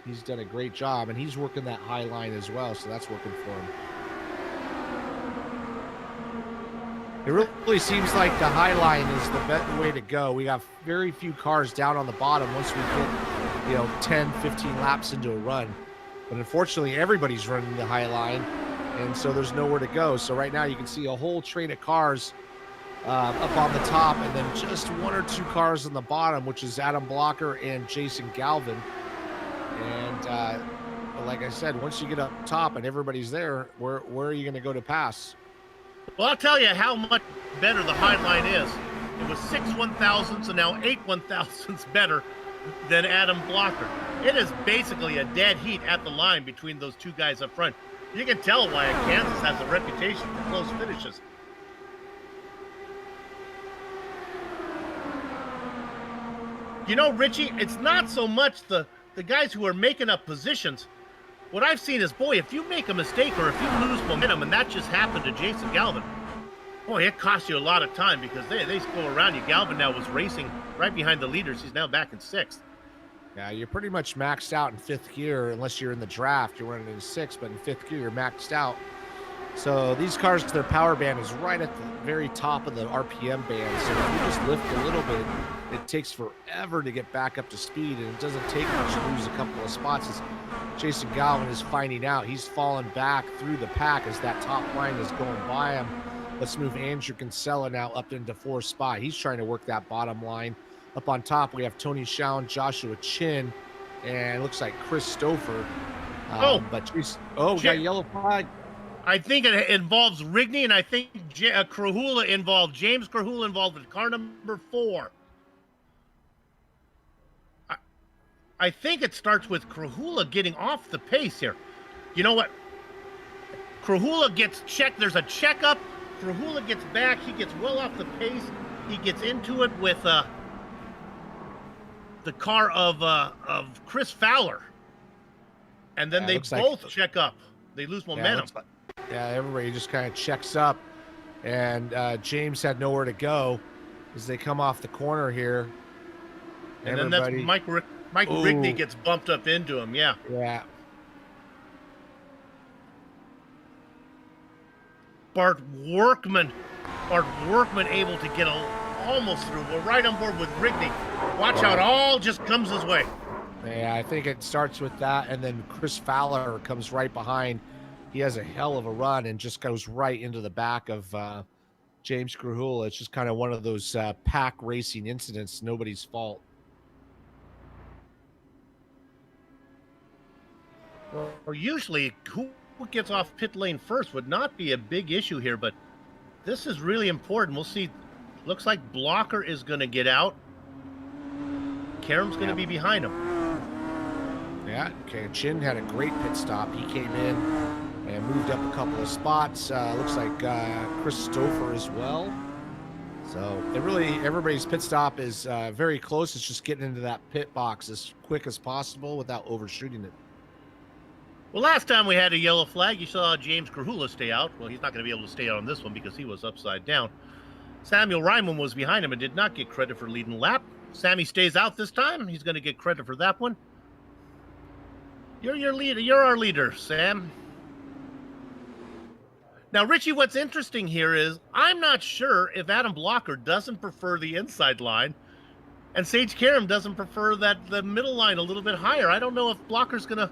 he's done a great job. And he's working that high line as well, so that's working for him. It really seems like the high line is the better way to go. We got very few cars down on the bottom once we get, 10, 15 laps into a run. But unfortunately, everybody's running the high line. and so there's nowhere to go. So right now you can see a whole train of cars up on the top, and then just one or two cars on the bottom, which is Adam Blocker and Jason Galvin. And but like I said, once you get up top and everybody's there, where are you going to go to pass? Well, I'll tell you how much better the high line is. It was 6 1,000ths and now 8 1,000ths better than Adam Blocker. It is basically a dead heat at the line between those two guys up front. You can tell why Kansas has a reputation for close finishes. You know, Richie, it's not so much the guys who are making up positions. What I've seen is, boy, if you make a mistake or if you lose momentum, and that just happened to Jason Galvin, boy, it costs you a lot of time because they go around you. Galvin now was racing right behind the leaders. He's now back in 6th. Yeah, you're pretty much maxed out in 5th gear unless you're in the draft. You're running in 6th, but in 5th gear, you're maxed out. So these cars, their power band is right at the very top of the RPM band. So if you just lift a little bit, it takes forever to get back up to speed, and it doesn't take much to lose a couple of spots. As Jason Galvin is finding out, he's fallen back through the pack as that top line is going by him. Let's move Andrew Kinsella now up into 4th spot. He's trying to work that bottom line. Up on top, we have Tony Schoen, Joshua Chin, and it looks like Chris Stouffer. But we got a yellow flag. I think it involves Rigney, and I think Krahula involved, James Krahula involved in car number 4. I think it starts with Krahula getting off the pace here. You know what? Krahula gets checked. There's a checkup. Krahula gets back. He gets well off the pace. He gets into it with the car of Chris Fowler. And then they both check up. They lose momentum. Yeah, everybody just kind of checks up. And James had nowhere to go as they come off the corner here. And then that's Mike Rigney gets bumped up into him, yeah. Yeah. Bart Workman able to get almost through. We're right on board with Rigney. Watch how it all just comes his way. Yeah, I think it starts with that, and then Chris Fowler comes right behind. He has a hell of a run and just goes right into the back of James Krahula. It's just kind of one of those pack racing incidents, nobody's fault. Well, usually who gets off pit lane first would not be a big issue here, but this is really important. We'll see. Looks like Blocker is going to get out. Karam's going to be behind him. Yeah, okay. Chin had a great pit stop. He came in and moved up a couple of spots. Looks like Chris Stouffer as well. So everybody's pit stop is very close. It's just getting into that pit box as quick as possible without overshooting it. Well, last time we had a yellow flag, you saw James Krahula stay out. Well, he's not going to be able to stay out on this one because he was upside down. Samuel Ryman was behind him and did not get credit for leading the lap. Sammy stays out this time. He's going to get credit for that one. You're your leader. You're our leader, Sam. Now, Richie, what's interesting here is I'm not sure if Adam Blocker doesn't prefer the inside line and Sage Karam doesn't prefer the middle line a little bit higher. I don't know if Blocker's going to...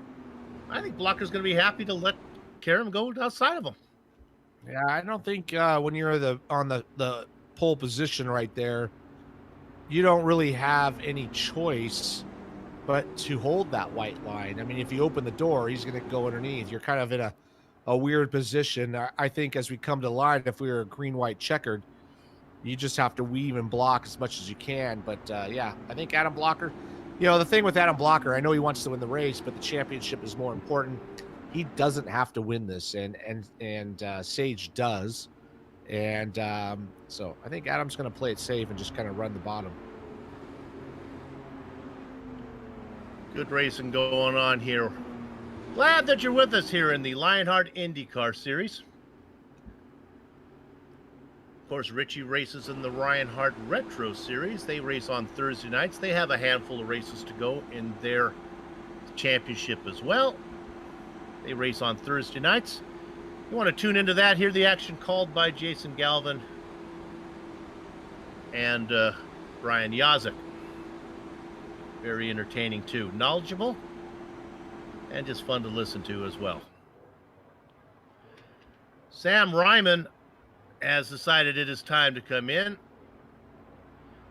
I think Blocker's going to be happy to let Karam go outside of him. Yeah, I don't think when you're on the pole position right there, you don't really have any choice but to hold that white line. I mean, if you open the door, he's going to go underneath. You're kind of in a weird position. I think as we come to line, if we were green-white checkered, you just have to weave and block as much as you can. But, yeah, I think Adam Blocker... You know, the thing with Adam Blocker, I know he wants to win the race, but the championship is more important. He doesn't have to win this, and Sage does. And so I think Adam's going to play it safe and just kind of run the bottom. Good racing going on here. Glad that you're with us here in the Lionheart IndyCar Series. Of course, Richie races in the Lionheart Retro Series. They race on Thursday nights. They have a handful of races to go in their championship as well. They race on Thursday nights. You want to tune into that, hear the action called by Jason Galvin and Brian Yazek. Very entertaining too. Knowledgeable and just fun to listen to as well. Sam Ryman has decided it is time to come in.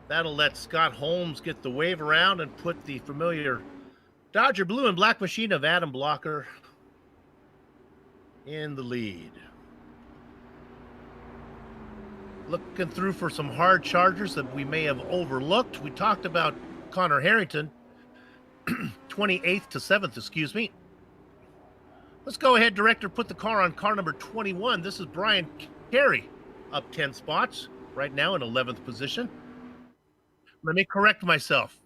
That'll let Scott Holmes get the wave around and put the familiar Dodger blue and black machine of Adam Blocker in the lead. Looking through for some hard chargers that we may have overlooked. We talked about Connor Harrington, 28th to 7th, excuse me. Let's go ahead, director, put the car on car number 21. This is Brian Carey, up 10 spots, right now in 11th position. Let me correct myself.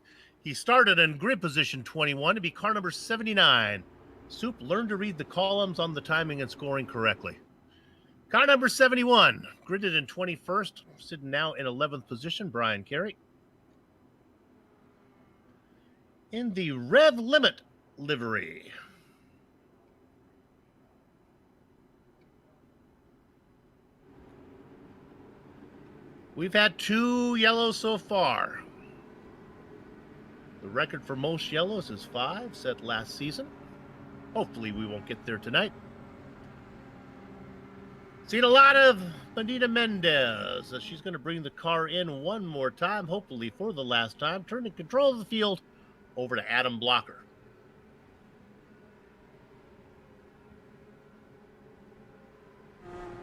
He started in grid position 21 to be car number 79. Soup, learn to read the columns on the timing and scoring correctly. Car number 71, gridded in 21st, sitting now in 11th position, Brian Carey. In the Rev Limit livery. We've had 2 yellows so far. The record for most yellows is 5, set last season. Hopefully we won't get there tonight. Seen a lot of Bonita Mendez. She's going to bring the car in one more time, hopefully for the last time, turning control of the field over to Adam Blocker.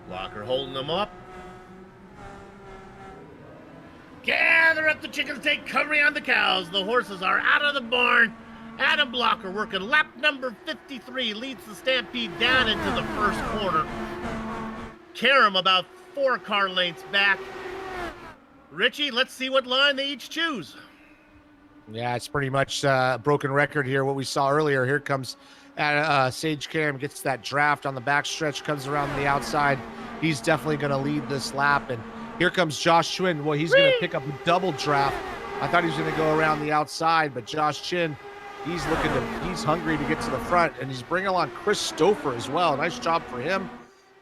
Blocker holding them up. Gather up the chickens, take covering on the cows. The horses are out of the barn. Adam Blocker working lap number 53, leads the Stampede down into the first corner. Karam about 4 car lengths back. Richie, let's see what line they each choose. Yeah, it's pretty much a broken record here. What we saw earlier, here comes Sage Karam, gets that draft on the backstretch, comes around the outside. He's definitely going to lead this lap. And here comes Josh Chin. Well, he's going to pick up a double draft. I thought he was going to go around the outside, but Josh Chin, he's hungry to get to the front, and he's bringing along Chris Stouffer as well. Nice job for him.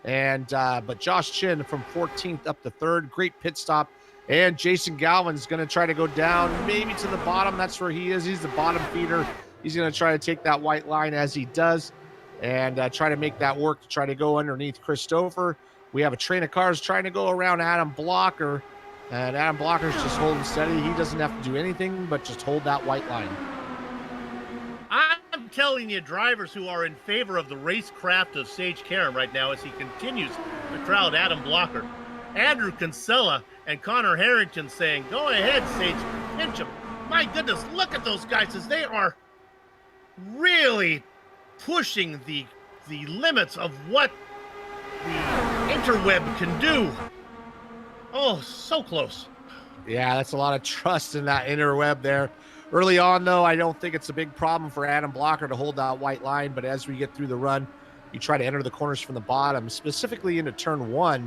And but Josh Chin from 14th up to 3rd, great pit stop. And Jason Galvin's going to try to go down, maybe to the bottom. That's where he is. He's the bottom feeder. He's going to try to take that white line as he does and try to make that work to try to go underneath Chris Stouffer. We have a train of cars trying to go around Adam Blocker, and Adam Blocker's just holding steady. He doesn't have to do anything but just hold that white line. I'm telling you, drivers who are in favor of the racecraft of Sage Karam right now as he continues to crowd Adam Blocker. Andrew Kinsella and Connor Harrington saying, go ahead, Sage, pinch him. My goodness, look at those guys as they are really pushing the limits of what the interweb can do. Oh, so close. Yeah, that's a lot of trust in that interweb there. Early on, though, I don't think it's a big problem for Adam Blocker to hold that white line, but as we get through the run, you try to enter the corners from the bottom, specifically into turn 1.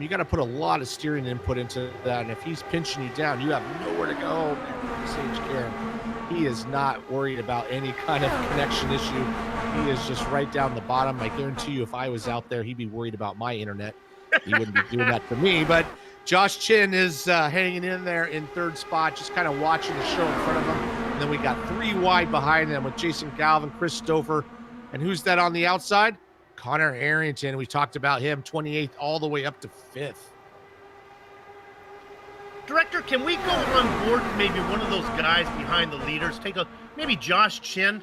You got to put a lot of steering input into that, and if he's pinching you down, you have nowhere to go. Sage Karam, he is not worried about any kind of connection issue. He is just right down the bottom. I guarantee you, if I was out there, he'd be worried about my internet. He wouldn't be doing that to me. But Josh Chin is hanging in there in 3rd spot, just kind of watching the show in front of him. And then we got 3 wide behind them with Jason Galvin, Chris Stouffer, and who's that on the outside? Connor Harrington. We talked about him, 28th all the way up to 5th. Director, can we go on board maybe one of those guys behind the leaders? Take a maybe Josh Chin.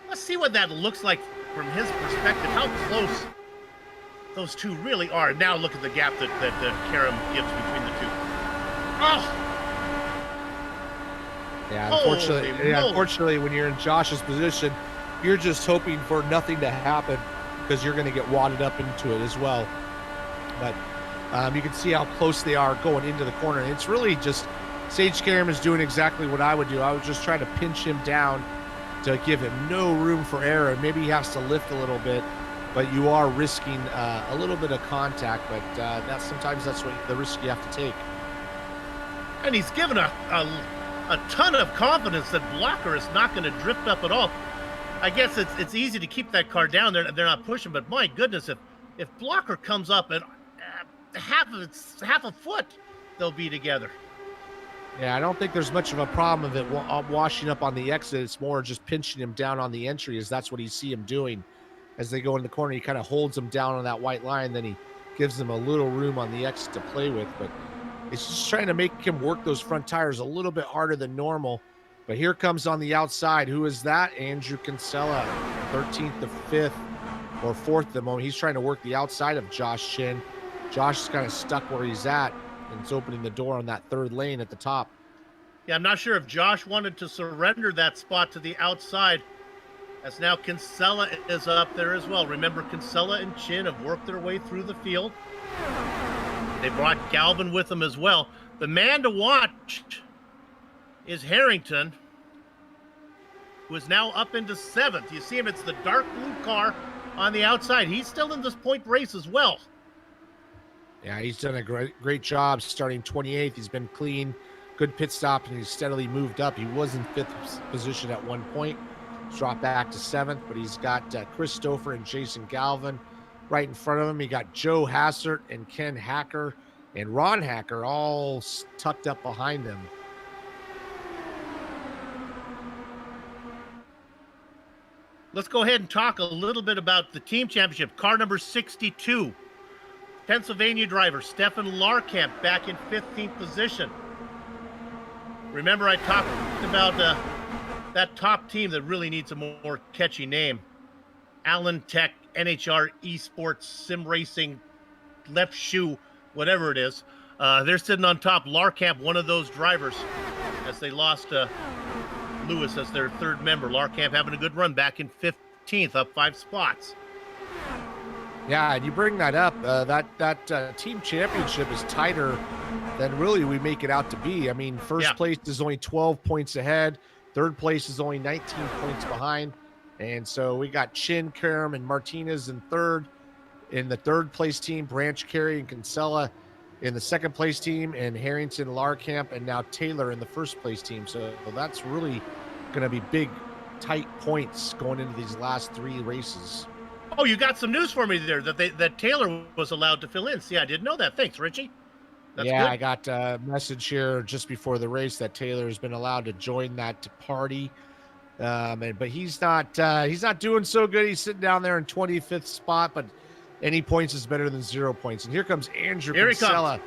Let's see what that looks like from his perspective. How close those two really are. Now look at the gap that Karam gives between the two. Oh! Yeah, unfortunately, when you're in Josh's position, you're just hoping for nothing to happen because you're going to get wadded up into it as well. But you can see how close they are going into the corner. And it's really just Sage Karam is doing exactly what I would do. I would just try to pinch him down to give him no room for error. Maybe he has to lift a little bit, but you are risking a little bit of contact. But sometimes that's what the risk you have to take. And he's given a ton of confidence that Blocker is not going to drift up at all. I guess it's easy to keep that car down. They're not pushing, but my goodness, if Blocker comes up at half a foot, they'll be together. Yeah, I don't think there's much of a problem of it washing up on the exit. It's more just pinching him down on the entry, as that's what you see him doing. as they go in the corner. He kind of holds them down on that white line, then he gives them a little room on the exit to play with. But it's just trying to make him work those front tires a little bit harder than normal. But here comes on the outside. Who is that? Andrew Kinsella, 13th to 5th or 4th at the moment. He's trying to work the outside of Josh Chin. Josh is kind of stuck where he's at, and it's opening the door on that third lane at the top. Yeah, I'm not sure if Josh wanted to surrender that spot to the outside, as now Kinsella is up there as well. Remember, Kinsella and Chin have worked their way through the field. They brought Galvin with them as well. The man to watch is Harrington, who is now up into 7th. You see him, it's the dark blue car on the outside. He's still in this point race as well. Yeah, he's done a great job starting 28th. He's been clean, good pit stop, and he's steadily moved up. He was in 5th position at one point, dropped back to 7th, but he's got Chris Stouffer and Jason Galvin right in front of him. He got Joe Hassert and Ken Hacker and Ron Hacker all tucked up behind him. Let's go ahead and talk a little bit about the team championship. Car number 62, Pennsylvania driver Stefan Larkamp back in 15th position. Remember, I talked about that top team that really needs a more catchy name. Allen Tech, NHR Esports, Sim Racing, Left Shoe, whatever it is. They're sitting on top. Larkamp, one of those drivers, as they lost Lewis as their third member. Larkamp having a good run back in 15th, up 5 spots. Yeah, and you bring that up. That team championship is tighter than really we make it out to be. I mean, first place is only 12 points ahead. Third place is only 19 points behind. And so we got Chin, Karam, and Martinez in third. In the third place team, Branch, Carey, and Kinsella in the second place team, and Harrington, Larkamp, and now Taylor in the first place team. So that's really going to be big, tight points going into these last 3 races. Oh, you got some news for me there that Taylor was allowed to fill in. See, I didn't know that. Thanks, Richie. That's good. I got a message here just before the race that Taylor has been allowed to join that party. But he's not doing so good. He's sitting down there in 25th spot, but any points is better than 0 points. And here comes Andrew Kinsella.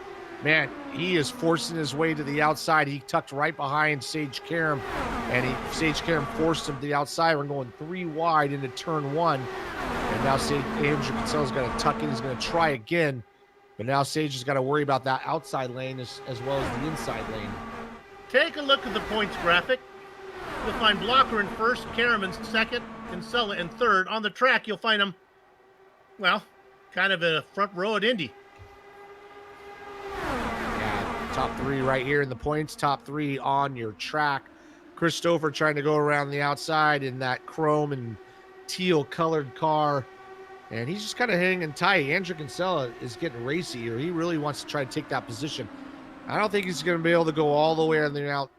Man, he is forcing his way to the outside. He tucked right behind Sage Karam, and Sage Karam forced him to the outside. We're going 3 wide into turn 1. And now Andrew Kinsella's going to tuck in. He's going to try again. But now Sage has got to worry about that outside lane as well as the inside lane. Take a look at the points graphic. You'll find Blocker in first, Karam in second, Kinsella in third. On the track, you'll find him, well, kind of in a front row at Indy. Yeah, top 3 right here in the points, top 3 on your track. Chris Stouffer trying to go around the outside in that chrome and teal colored car, and he's just kind of hanging tight. Andrew Kinsella is getting racy, or he really wants to try to take that position. I don't think he's going to be able to go all the way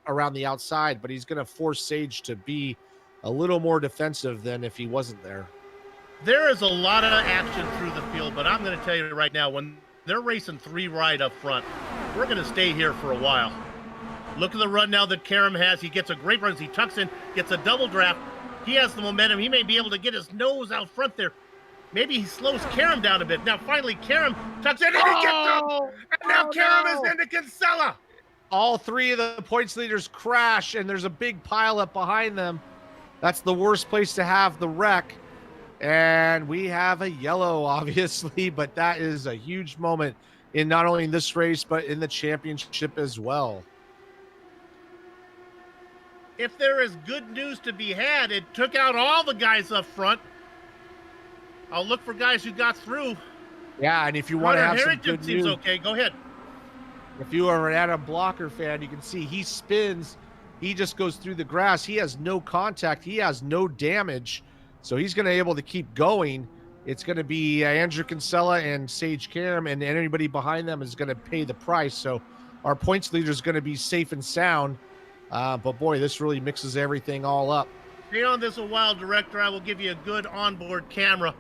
around the outside, but he's going to force Sage to be a little more defensive than if he wasn't there. There is a lot of action through the field, but I'm going to tell you right now, when they're racing 3 right up front, we're going to stay here for a while. Look at the run now that Karam has. He gets a great run as he tucks in, gets a double draft. He has the momentum. He may be able to get his nose out front there. Maybe he slows Karam down a bit. Now, finally, Karam tucks in and he gets up. And now Karam is into Kinsella. All 3 of the points leaders crash, and there's a big pile up behind them. That's the worst place to have the wreck. And we have a yellow, obviously, but that is a huge moment in not only in this race, but in the championship as well. If there is good news to be had, it took out all the guys up front. I'll look for guys who got through. Yeah, and if you want to have some good seems news, okay. Go ahead. If you are an Adam Blocker fan, you can see he spins. He just goes through the grass. He has no contact. He has no damage. So he's going to be able to keep going. It's going to be Andrew Kinsella and Sage Karam, and anybody behind them is going to pay the price. So our points leader is going to be safe and sound. But boy, this really mixes everything all up. Stay on this a while, Director. I will give you a good onboard camera.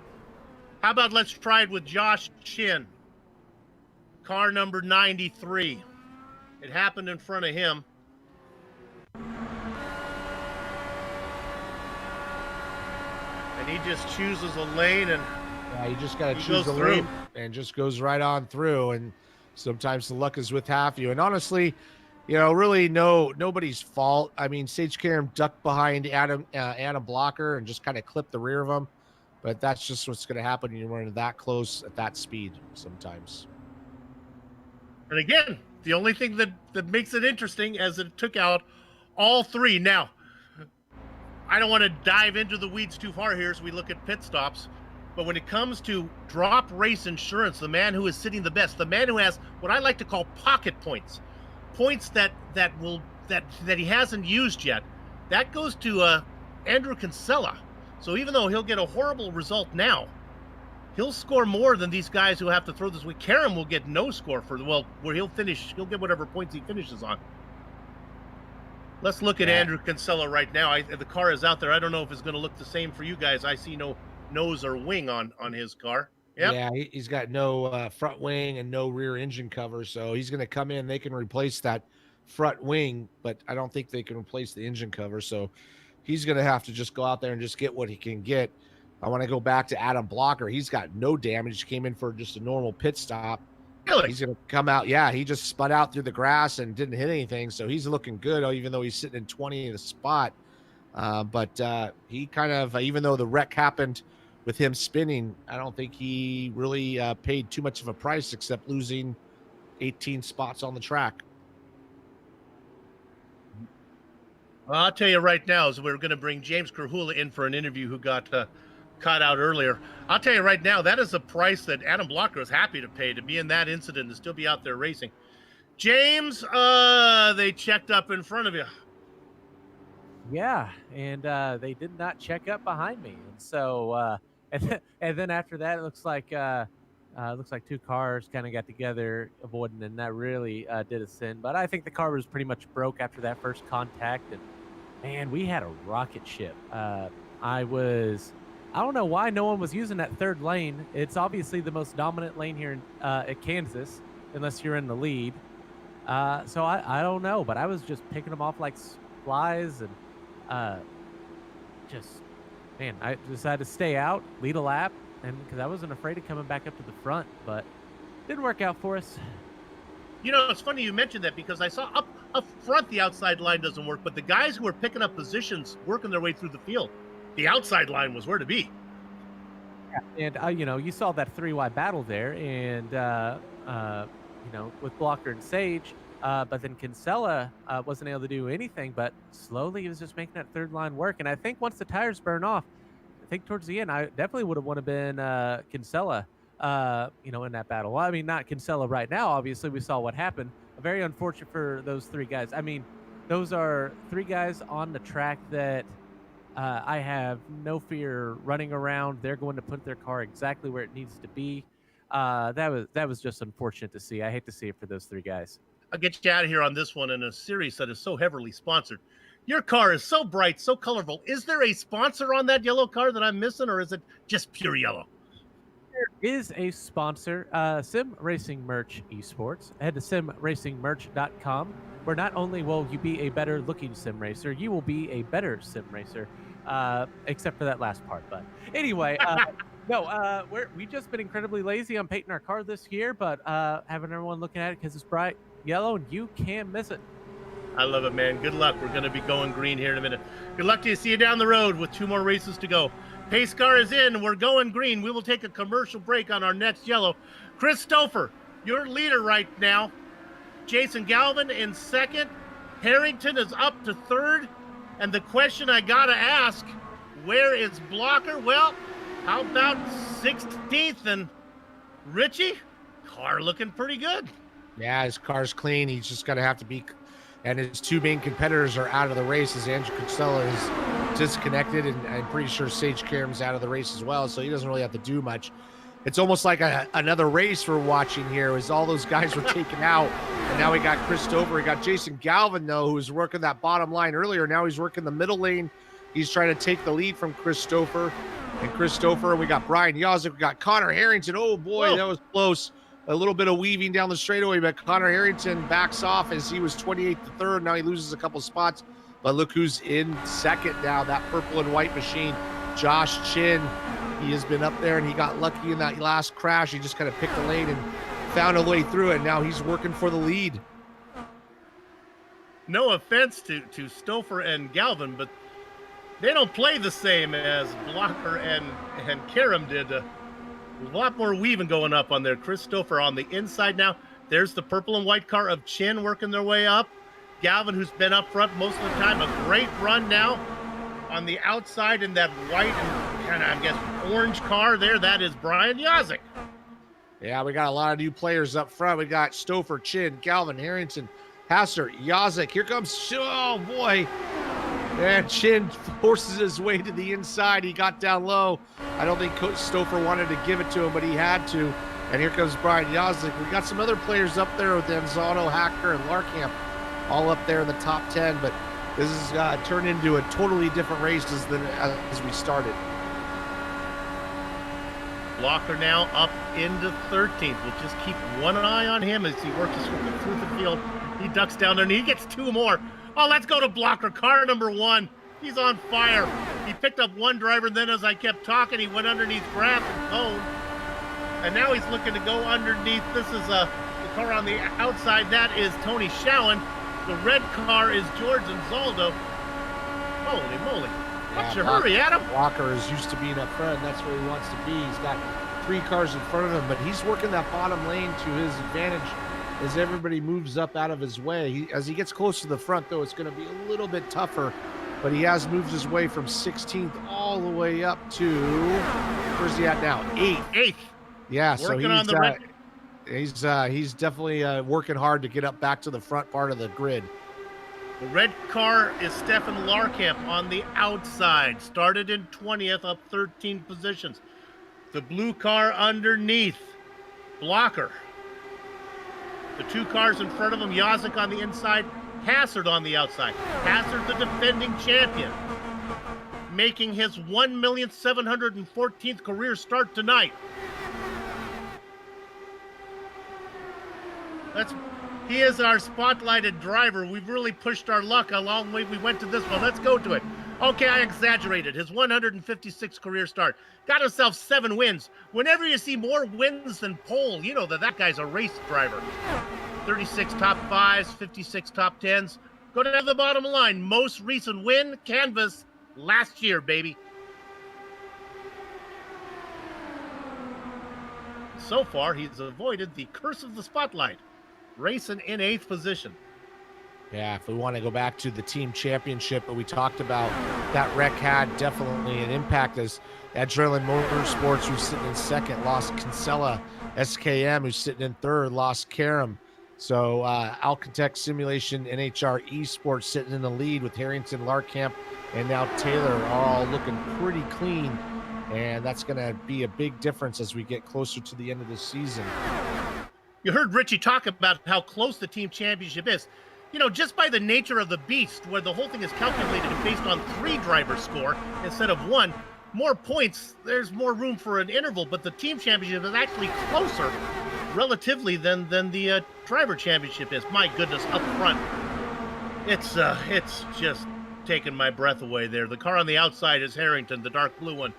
How about let's try it with Josh Chin, car number 93. It happened in front of him. And he just chooses a lane, and Yeah, you just got to he choose goes the through. lane and just goes right on through. And sometimes the luck is with half you. And honestly, really nobody's fault. I mean, Sage Karam ducked behind Adam Blocker and just kind of clipped the rear of him. But that's just what's going to happen when you're running that close at that speed sometimes. And again, the only thing that makes it interesting as it took out all three. Now, I don't want to dive into the weeds too far here as we look at pit stops, but when it comes to drop race insurance, the man who is sitting the best, the man who has what I like to call pocket points that he hasn't used yet, that goes to Andrew Kinsella. So even though he'll get a horrible result now, he'll score more than these guys who have to throw this week. Karam will get no score where he'll get whatever points he finishes on. Let's look at Andrew Kinsella right now. The car is out there. I don't know if it's going to look the same for you guys. I see no nose or wing on his car. Yep. Yeah, he's got no front wing and no rear engine cover, so he's going to come in. They can replace that front wing, but I don't think they can replace the engine cover, so he's going to have to just go out there and just get what he can get. I want to go back to Adam Blocker. He's got no damage. Came in for just a normal pit stop. Really? He's going to come out. Yeah, he just spun out through the grass and didn't hit anything. So he's looking good, even though he's sitting in 20 in the spot. But he kind of, even though the wreck happened with him spinning, I don't think he really paid too much of a price except losing 18 spots on the track. Well, I'll tell you right now, as we're going to bring James Kerhula in for an interview who got caught out earlier. I'll tell you right now, that is a price that Adam Blocker is happy to pay to be in that incident and still be out there racing. James, they checked up in front of you. Yeah, and they did not check up behind me, and so and then after that, it looks like two cars kind of got together avoiding, and that really did a sin. But I think the car was pretty much broke after that first contact, and man, we had a rocket ship. I don't know why no one was using that third lane. It's obviously the most dominant lane here at Kansas, unless you're in the lead. So I don't know, but I was just picking them off like flies, and I decided to stay out, lead a lap, and because I wasn't afraid of coming back up to the front, but didn't work out for us. It's funny you mentioned that because I saw up front the outside line doesn't work, but the guys who are picking up positions, working their way through the field, the outside line was where to be. Yeah, and you saw that 3-wide battle there, and with Blocker and Sage, but then Kinsella wasn't able to do anything, but slowly he was just making that third line work. And I think once the tires burn off, I think towards the end, I definitely would have been Kinsella, in that battle. Well, I mean, not Kinsella right now. Obviously, we saw what happened. Very unfortunate for those three guys. I mean, those are three guys on the track that I have no fear running around. They're going to put their car exactly where it needs to be. That was just unfortunate to see. I hate to see it for those three guys. I'll get you out of here on this one in a series that is so heavily sponsored. Your car is so bright, so colorful. Is there a sponsor on that yellow car that I'm missing, or is it just pure yellow? There is a sponsor, Sim Racing Merch Esports. Head to simracingmerch.com, where not only will you be a better looking sim racer, you will be a better sim racer, except for that last part. But anyway, we've just been incredibly lazy on painting our car this year, but having everyone looking at it because it's bright yellow and you can't miss it. I love it, man. Good luck. We're going to be going green here in a minute. Good luck to you. See you down the road with 2 more races to go. Pace car is in. We're going green. We will take a commercial break on our next yellow. Christopher, your leader right now. Jason Galvin in second. Harrington is up to third. And the question I got to ask, where is Blocker? Well, how about 16th? And Richie, car looking pretty good. Yeah, his car's clean. He's just going to have to be, and his 2 main competitors are out of the race as Andrew Kinsella is disconnected, and I'm pretty sure Sage Karam's out of the race as well, so he doesn't really have to do much. It's almost like another race we're watching here as all those guys were taken out, and now we got Christopher. We got Jason Galvin, though, who was working that bottom line earlier. Now he's working the middle lane. He's trying to take the lead from Christopher. We got Brian Yazek. We got Connor Harrington. Oh, boy, that was close. A little bit of weaving down the straightaway, but Connor Harrington backs off as he was 28th to third. Now he loses a couple spots, but look who's in second now. That purple and white machine Josh Chin, he has been up there, and he got lucky in that last crash. He just kind of picked a lane and found a way through it. Now he's working for the lead. No offense to Stouffer and Galvin, but they don't play the same as Blocker and Karam did. A lot more weaving going up on there. Chris Stouffer on the inside now. There's the purple and white car of Chin working their way up. Galvin, who's been up front most of the time, a great run now on the outside in that white and kind of, I guess, orange car there. That is Brian Yazik. Yeah, we got a lot of new players up front. We got Stouffer, Chin, Galvin, Harrington, Hasser, Yazik. Here comes, oh boy. And Chin forces his way to the inside. He got down low. I don't think Coach Stouffer wanted to give it to him, but he had to. And here comes Brian Yazik. We got some other players up there with Anzano, Hacker, and Larkamp all up there in the top 10, but this has turned into a totally different race as we started. Blocker now up into 13th. We'll just keep one eye on him as he works his way through the field. He ducks down there and he gets two more. Oh, let's go to Blocker, car number 1. He's on fire. He picked up one driver, and then as I kept talking, he went underneath Graf and Cone. And now he's looking to go underneath. This is the car on the outside. That is Tony Schowen. The red car is George Anzaldo. Holy moly. What's your hurry, Adam? Blocker is used to being up front. That's where he wants to be. He's got 3 cars in front of him, but he's working that bottom lane to his advantage as everybody moves up out of his way. As he gets close to the front, though, it's going to be a little bit tougher, but he has moved his way from 16th all the way up to, where's he at now? 8th. Yeah, working so he's on the red. He's definitely working hard to get up back to the front part of the grid. The red car is Stefan Larkamp on the outside. Started in 20th, up 13 positions. The blue car underneath, Blocker. The 2 cars in front of him, Yazik on the inside, Hassard on the outside. Hassard, the defending champion, making his 1,714th career start tonight. He is our spotlighted driver. We've really pushed our luck a long way. We went to this one. Let's go to it. Okay, I exaggerated. His 156th career start. Got himself 7 wins. Whenever you see more wins than pole, you know that guy's a race driver. 36 top 5s, 56 top 10s. Go down to the bottom line. Most recent win, Canvas, last year, baby. So far, he's avoided the curse of the spotlight. Racing in 8th position. Yeah, if we want to go back to the team championship, but we talked about that wreck had definitely an impact as Adrenaline Motorsports, who's sitting in 2nd, lost Kinsella. SKM, who's sitting in 3rd, lost Karam. So Alcatech Simulation, NHR Esports sitting in the lead with Harrington, Larkamp, and now Taylor are all looking pretty clean. And that's going to be a big difference as we get closer to the end of the season. You heard Richie talk about how close the team championship is. You know, just by the nature of the beast, where the whole thing is calculated based on 3 drivers' score instead of 1, more points, there's more room for an interval, but the team championship is actually closer relatively than the driver championship is. My goodness, up front. It's just taking my breath away there. The car on the outside is Harrington, the dark blue one.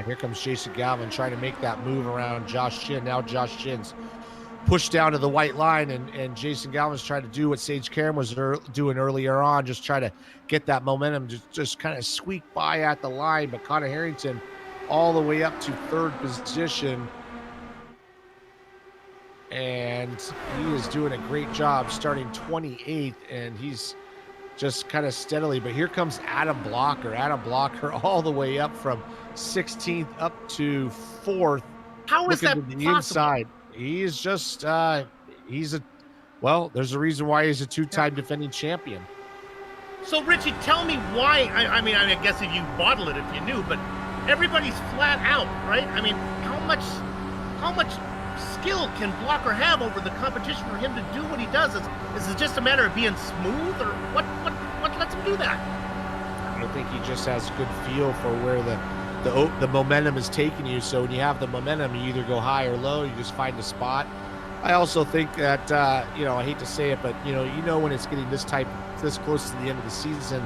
Here comes Jason Galvin trying to make that move around Josh Chin. Now Josh Chin's pushed down to the white line, and Jason Galvin's trying to do what Sage Karam was doing earlier on, just try to get that momentum, just kind of squeak by at the line. But Connor Harrington all the way up to 3rd position, and he is doing a great job starting 28th, and he's just kind of steadily. But here comes Adam Blocker all the way up from 16th up to 4th. How is that to the possible? inside. He's just there's a reason why he's a 2-time defending champion. So Richie, tell me why. I mean, I guess if you bottle it, if you knew, but everybody's flat out, right? I mean, how much skill can Blocker have over the competition for him to do what he does? Is it just a matter of being smooth, or what lets him do that? I think he just has a good feel for where the momentum is taking you. So when you have the momentum, you either go high or low. You just find a spot. I also think that I hate to say it, but you know when it's getting this close to the end of the season,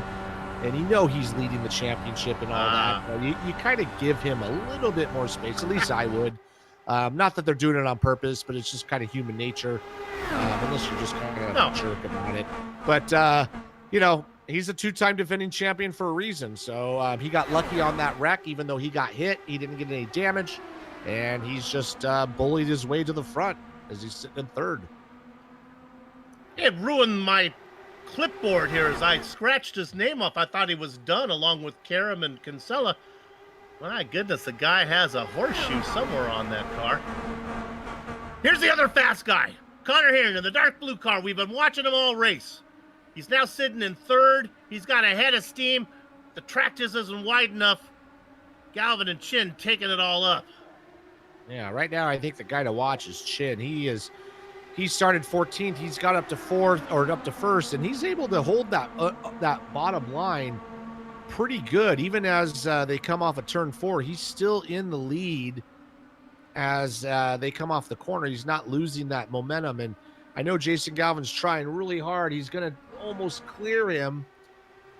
and he's leading the championship and all that. But you kind of give him a little bit more space. At least I would. Not that they're doing it on purpose, but it's just kind of human nature. Unless you're just kind of a jerk about it. But he's a 2-time defending champion for a reason. So he got lucky on that wreck, even though he got hit. He didn't get any damage, and he's just bullied his way to the front as he's sitting in third. It ruined my clipboard here as I scratched his name off. I thought he was done along with Karam and Kinsella. My goodness, the guy has a horseshoe somewhere on that car. Here's the other fast guy, Connor Harrington, the dark blue car. We've been watching him all race. He's now sitting in third. He's got a head of steam. The track just isn't wide enough. Galvin and Chin taking it all up. Yeah, right now I think the guy to watch is Chin. He started 14th. He's got up to fourth or up to first, and he's able to hold that bottom line pretty good. Even as they come off a turn 4, he's still in the lead as they come off the corner. He's not losing that momentum, and I know Jason Galvin's trying really hard. He's going to almost clear him,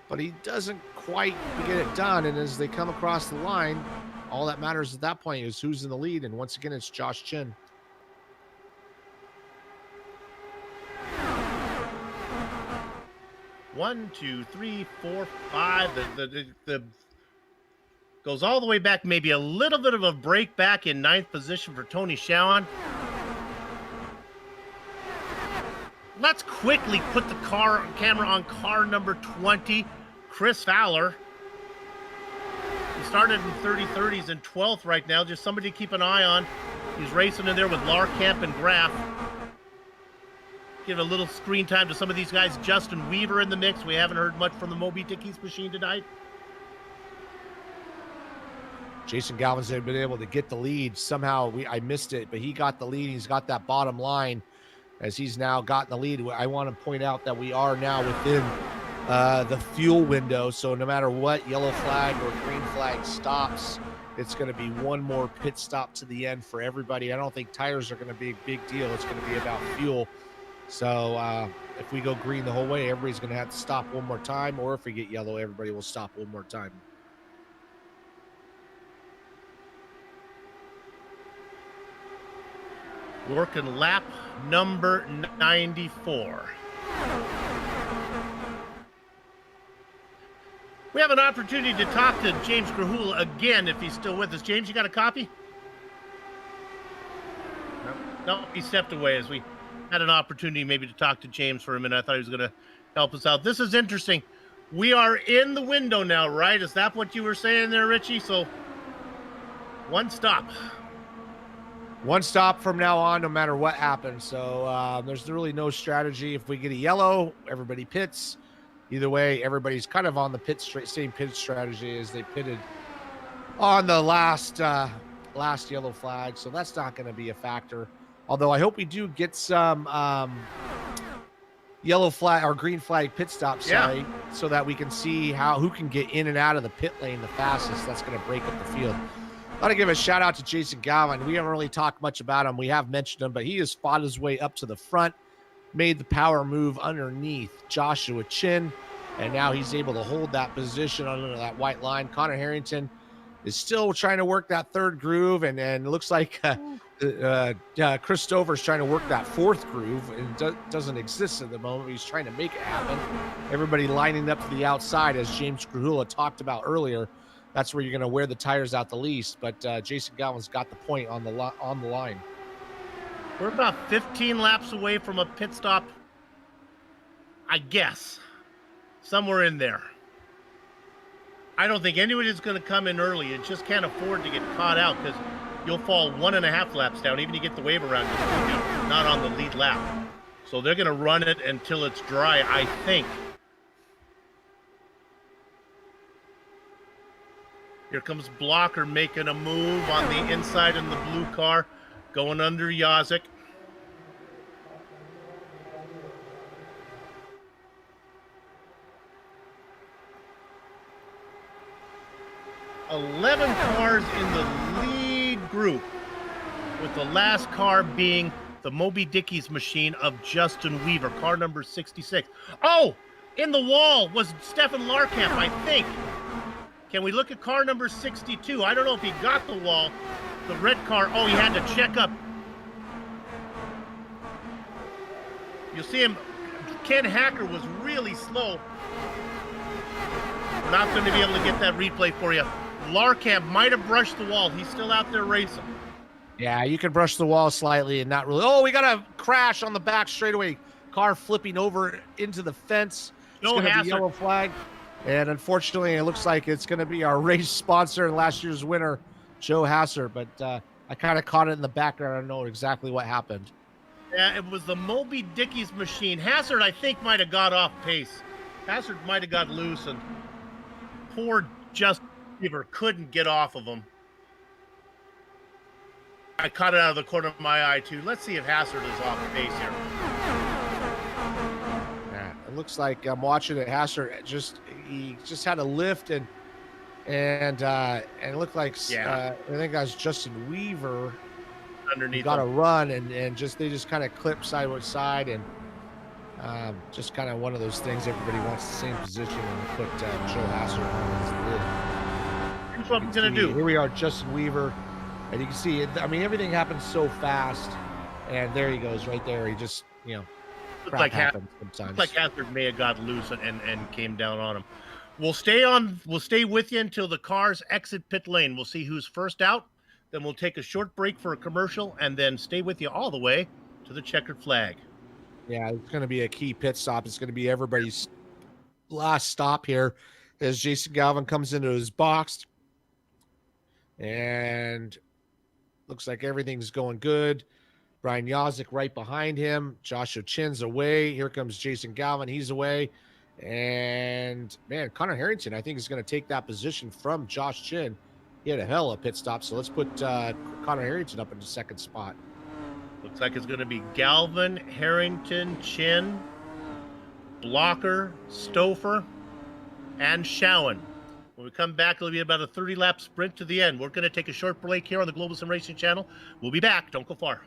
but he doesn't quite get it done. And as they come across the line, all that matters at that point is who's in the lead. And once again, it's Josh Chin. One, two, three, four, five. The goes all the way back. Maybe a little bit of a break back in 9th position for Tony Shawan. Let's quickly put the camera on car number 20, Chris Fowler. He started in 30-30. He's in 12th right now. Just somebody to keep an eye on. He's racing in there with Larkamp and Graff. Give a little screen time to some of these guys. Justin Weaver in the mix. We haven't heard much from the Moby Dickey's machine tonight. Jason Galvin's been able to get the lead. Somehow I missed it, but he got the lead. He's got that bottom line as he's now gotten the lead. I want to point out that we are now within the fuel window. So no matter what yellow flag or green flag stops, it's going to be one more pit stop to the end for everybody. I don't think tires are going to be a big deal. It's going to be about fuel. So if we go green the whole way, everybody's going to have to stop one more time. Or if we get yellow, everybody will stop one more time. Working lap number 94. We have an opportunity to talk to James Grahula again if he's still with us. James, you got a copy? No, he stepped away as we had an opportunity maybe to talk to James for a minute. I thought he was going to help us out. This is interesting. We are in the window now, right? Is that what you were saying there, Richie? So one stop. One stop from now on, no matter what happens. So there's really no strategy. If we get a yellow, everybody pits. Either way, everybody's kind of on the same pit strategy as they pitted on the last yellow flag. So that's not going to be a factor. Although I hope we do get some yellow flag or green flag pit stops, so that we can see who can get in and out of the pit lane the fastest. That's going to break up the field. I want to give a shout out to Jason Galvin. We haven't really talked much about him. We have mentioned him, but he has fought his way up to the front, made the power move underneath Joshua Chin, and now he's able to hold that position under that white line. Connor Harrington is still trying to work that third groove, and it looks like Chris Stover's trying to work that fourth groove, and doesn't exist at the moment. He's trying to make it happen. Everybody lining up to the outside, as James Grahula talked about earlier. That's where you're going to wear the tires out the least. But Jason Galvin's got the point on the line. We're about 15 laps away from a pit stop, I guess, somewhere in there. I don't think anybody's going to come in early. You just can't afford to get caught out because you'll fall 1.5 laps down. Even if you get the wave around, you'll still be not on the lead lap. So they're going to run it until it's dry, I think. Here comes Blocker making a move on the inside in the blue car, going under Yazik. "11 cars in the lead group, with the last car being the Moby Dickey's machine of Justin Weaver, car number 66. Oh, In the wall was Stefan Larkamp, I think. Can we look at car number 62? I don't know if he got the wall. The red car, oh, he had to check up. You'll see him, Ken Hacker was really slow. We're not going to be able to get that replay for you. Larkamp might have brushed the wall. He's still out there racing. Yeah, you can brush the wall slightly and not really. Oh, we got a crash on the back straightaway. Car flipping over into the fence. It's going to be yellow flag. And unfortunately, it looks like it's going to be our race sponsor and last year's winner, Joe Hasser. But I kind of caught it in the background. I don't know exactly what happened. Yeah, it was the Moby Dickey's machine. Hazard, I think, might have got off pace. Hazard might have got loose, and poor Justin Beaver couldn't get off of him. I caught it out of the corner of my eye, too. Let's see if Hazard is off pace here. Yeah, it looks like I'm watching it. Hasser he just had a lift and it looked like I think that was Justin Weaver Underneath got a run and they just kind of clipped side and just kind of one of those things. Everybody wants the same position and put Joe Hasser on his lid. Here's what I'm gonna do. Here we are, Justin Weaver, and you can see it. I mean, everything happens so fast, and there he goes right there. He just Looks like Hazard may have got loose and came down on him. We'll stay with you until the cars exit pit lane. We'll see who's first out. Then we'll take a short break for a commercial and then stay with you all the way to the checkered flag. Yeah, it's going to be a key pit stop. It's going to be everybody's last stop here as Jason Galvin comes into his box. And looks like everything's going good. Brian Yazik right behind him. Joshua Chin's away. Here comes Jason Galvin. He's away. And, man, Connor Harrington, I think, is going to take that position from Josh Chin. He had a hell of a pit stop, so let's put Connor Harrington up into second spot. Looks like it's going to be Galvin, Harrington, Chin, Blocker, Stouffer, and Schowen. When we come back, it'll be about a 30-lap sprint to the end. We're going to take a short break here on the Global SimRacing Channel. We'll be back. Don't go far.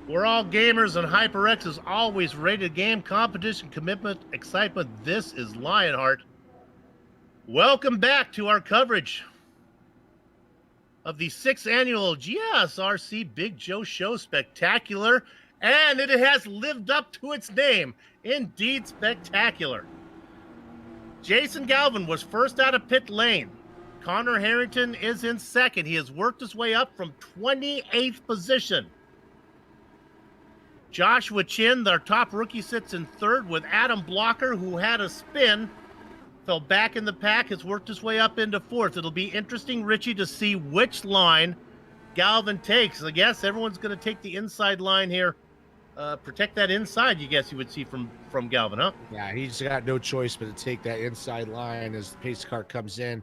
We're all gamers, and HyperX is always ready to game, competition, commitment, excitement. This is Lionheart. Welcome back to our coverage of the 6th annual GSRC Big Joe Show Spectacular And it has lived up to its name. Indeed, spectacular. Jason Galvin was first out of pit lane. Connor Harrington is in second. He has worked his way up from 28th position. Joshua Chin, their top rookie, sits in third with Adam Blocker, who had a spin, fell back in the pack, has worked his way up into fourth. It'll be interesting, Richie, to see which line Galvin takes. I guess everyone's going to take the inside line here. Protect that inside, you guess you would see from Galvin, huh? Yeah, he's got no choice but to take that inside line as the pace car comes in.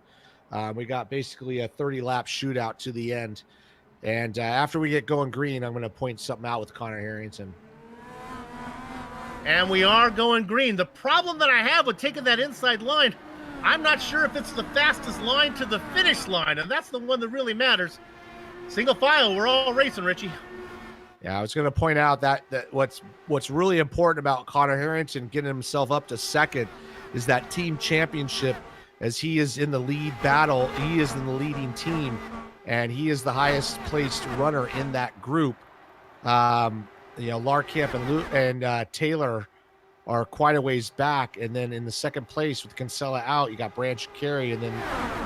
We got basically a 30-lap shootout to the end. And after we get going green, I'm going to point something out with Connor Harrington. And we are going green. The problem that I have with taking that inside line, I'm not sure if it's the fastest line to the finish line, and that's the one that really matters. Single file, we're all racing, Richie. Yeah, I was going to point out that what's really important about Connor Harrington getting himself up to second is that team championship, as he is in the lead battle. He is in the leading team, and he is the highest placed runner in that group. Larkamp and Taylor are quite a ways back, and then in the second place with Kinsella out, you got Branch Carey, and then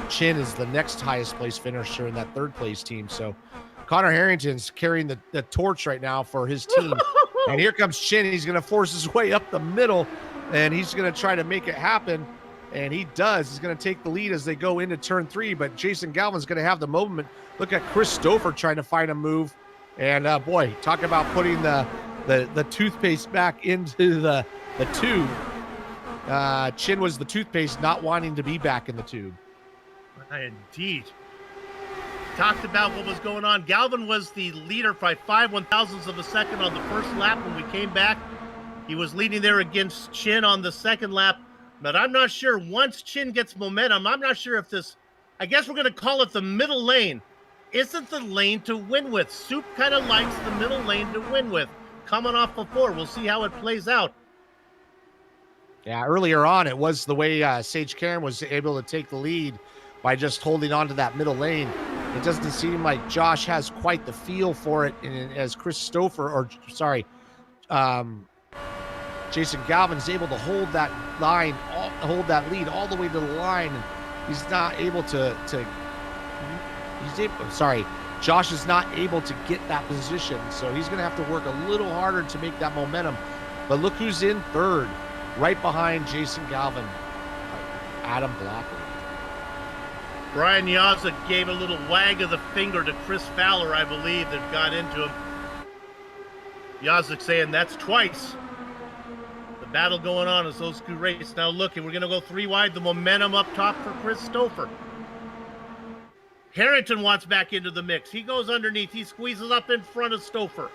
Chin is the next highest place finisher in that third place team. So Connor Harrington's carrying the torch right now for his team. And here comes Chin. He's going to force his way up the middle, and he's going to try to make it happen. And he does. He's going to take the lead as they go into turn 3, but Jason Galvin's going to have the moment. Look at Chris Stouffer trying to find a move. And boy, talk about putting the toothpaste back into the tube. Chin was the toothpaste not wanting to be back in the tube. Indeed. Talked about what was going on. Galvin was the leader by 5/1000ths of a second on the first lap when we came back. He was leading there against Chin on the second lap. But I'm not sure, once Chin gets momentum, I'm not sure if this, I guess we're going to call it the middle lane, isn't the lane to win with. Soup kind of likes the middle lane to win with. Coming off before, we'll see how it plays out. Yeah, earlier on, it was the way Sage Karen was able to take the lead by just holding on to that middle lane. It doesn't seem like Josh has quite the feel for it, and as Chris Stouffer, Jason Galvin is able to hold that line, hold that lead all the way to the line, and he's not able Josh is not able to get that position, so he's going to have to work a little harder to make that momentum. But look who's in third, right behind Jason Galvin, Adam Blocker. Brian Yazza gave a little wag of the finger to Chris Fowler, I believe, that got into him. Yazza saying that's twice. The battle going on as those two race. Now look, we're going to go 3 wide. The momentum up top for Chris Stouffer. Harrington wants back into the mix. He goes underneath. He squeezes up in front of Stouffer.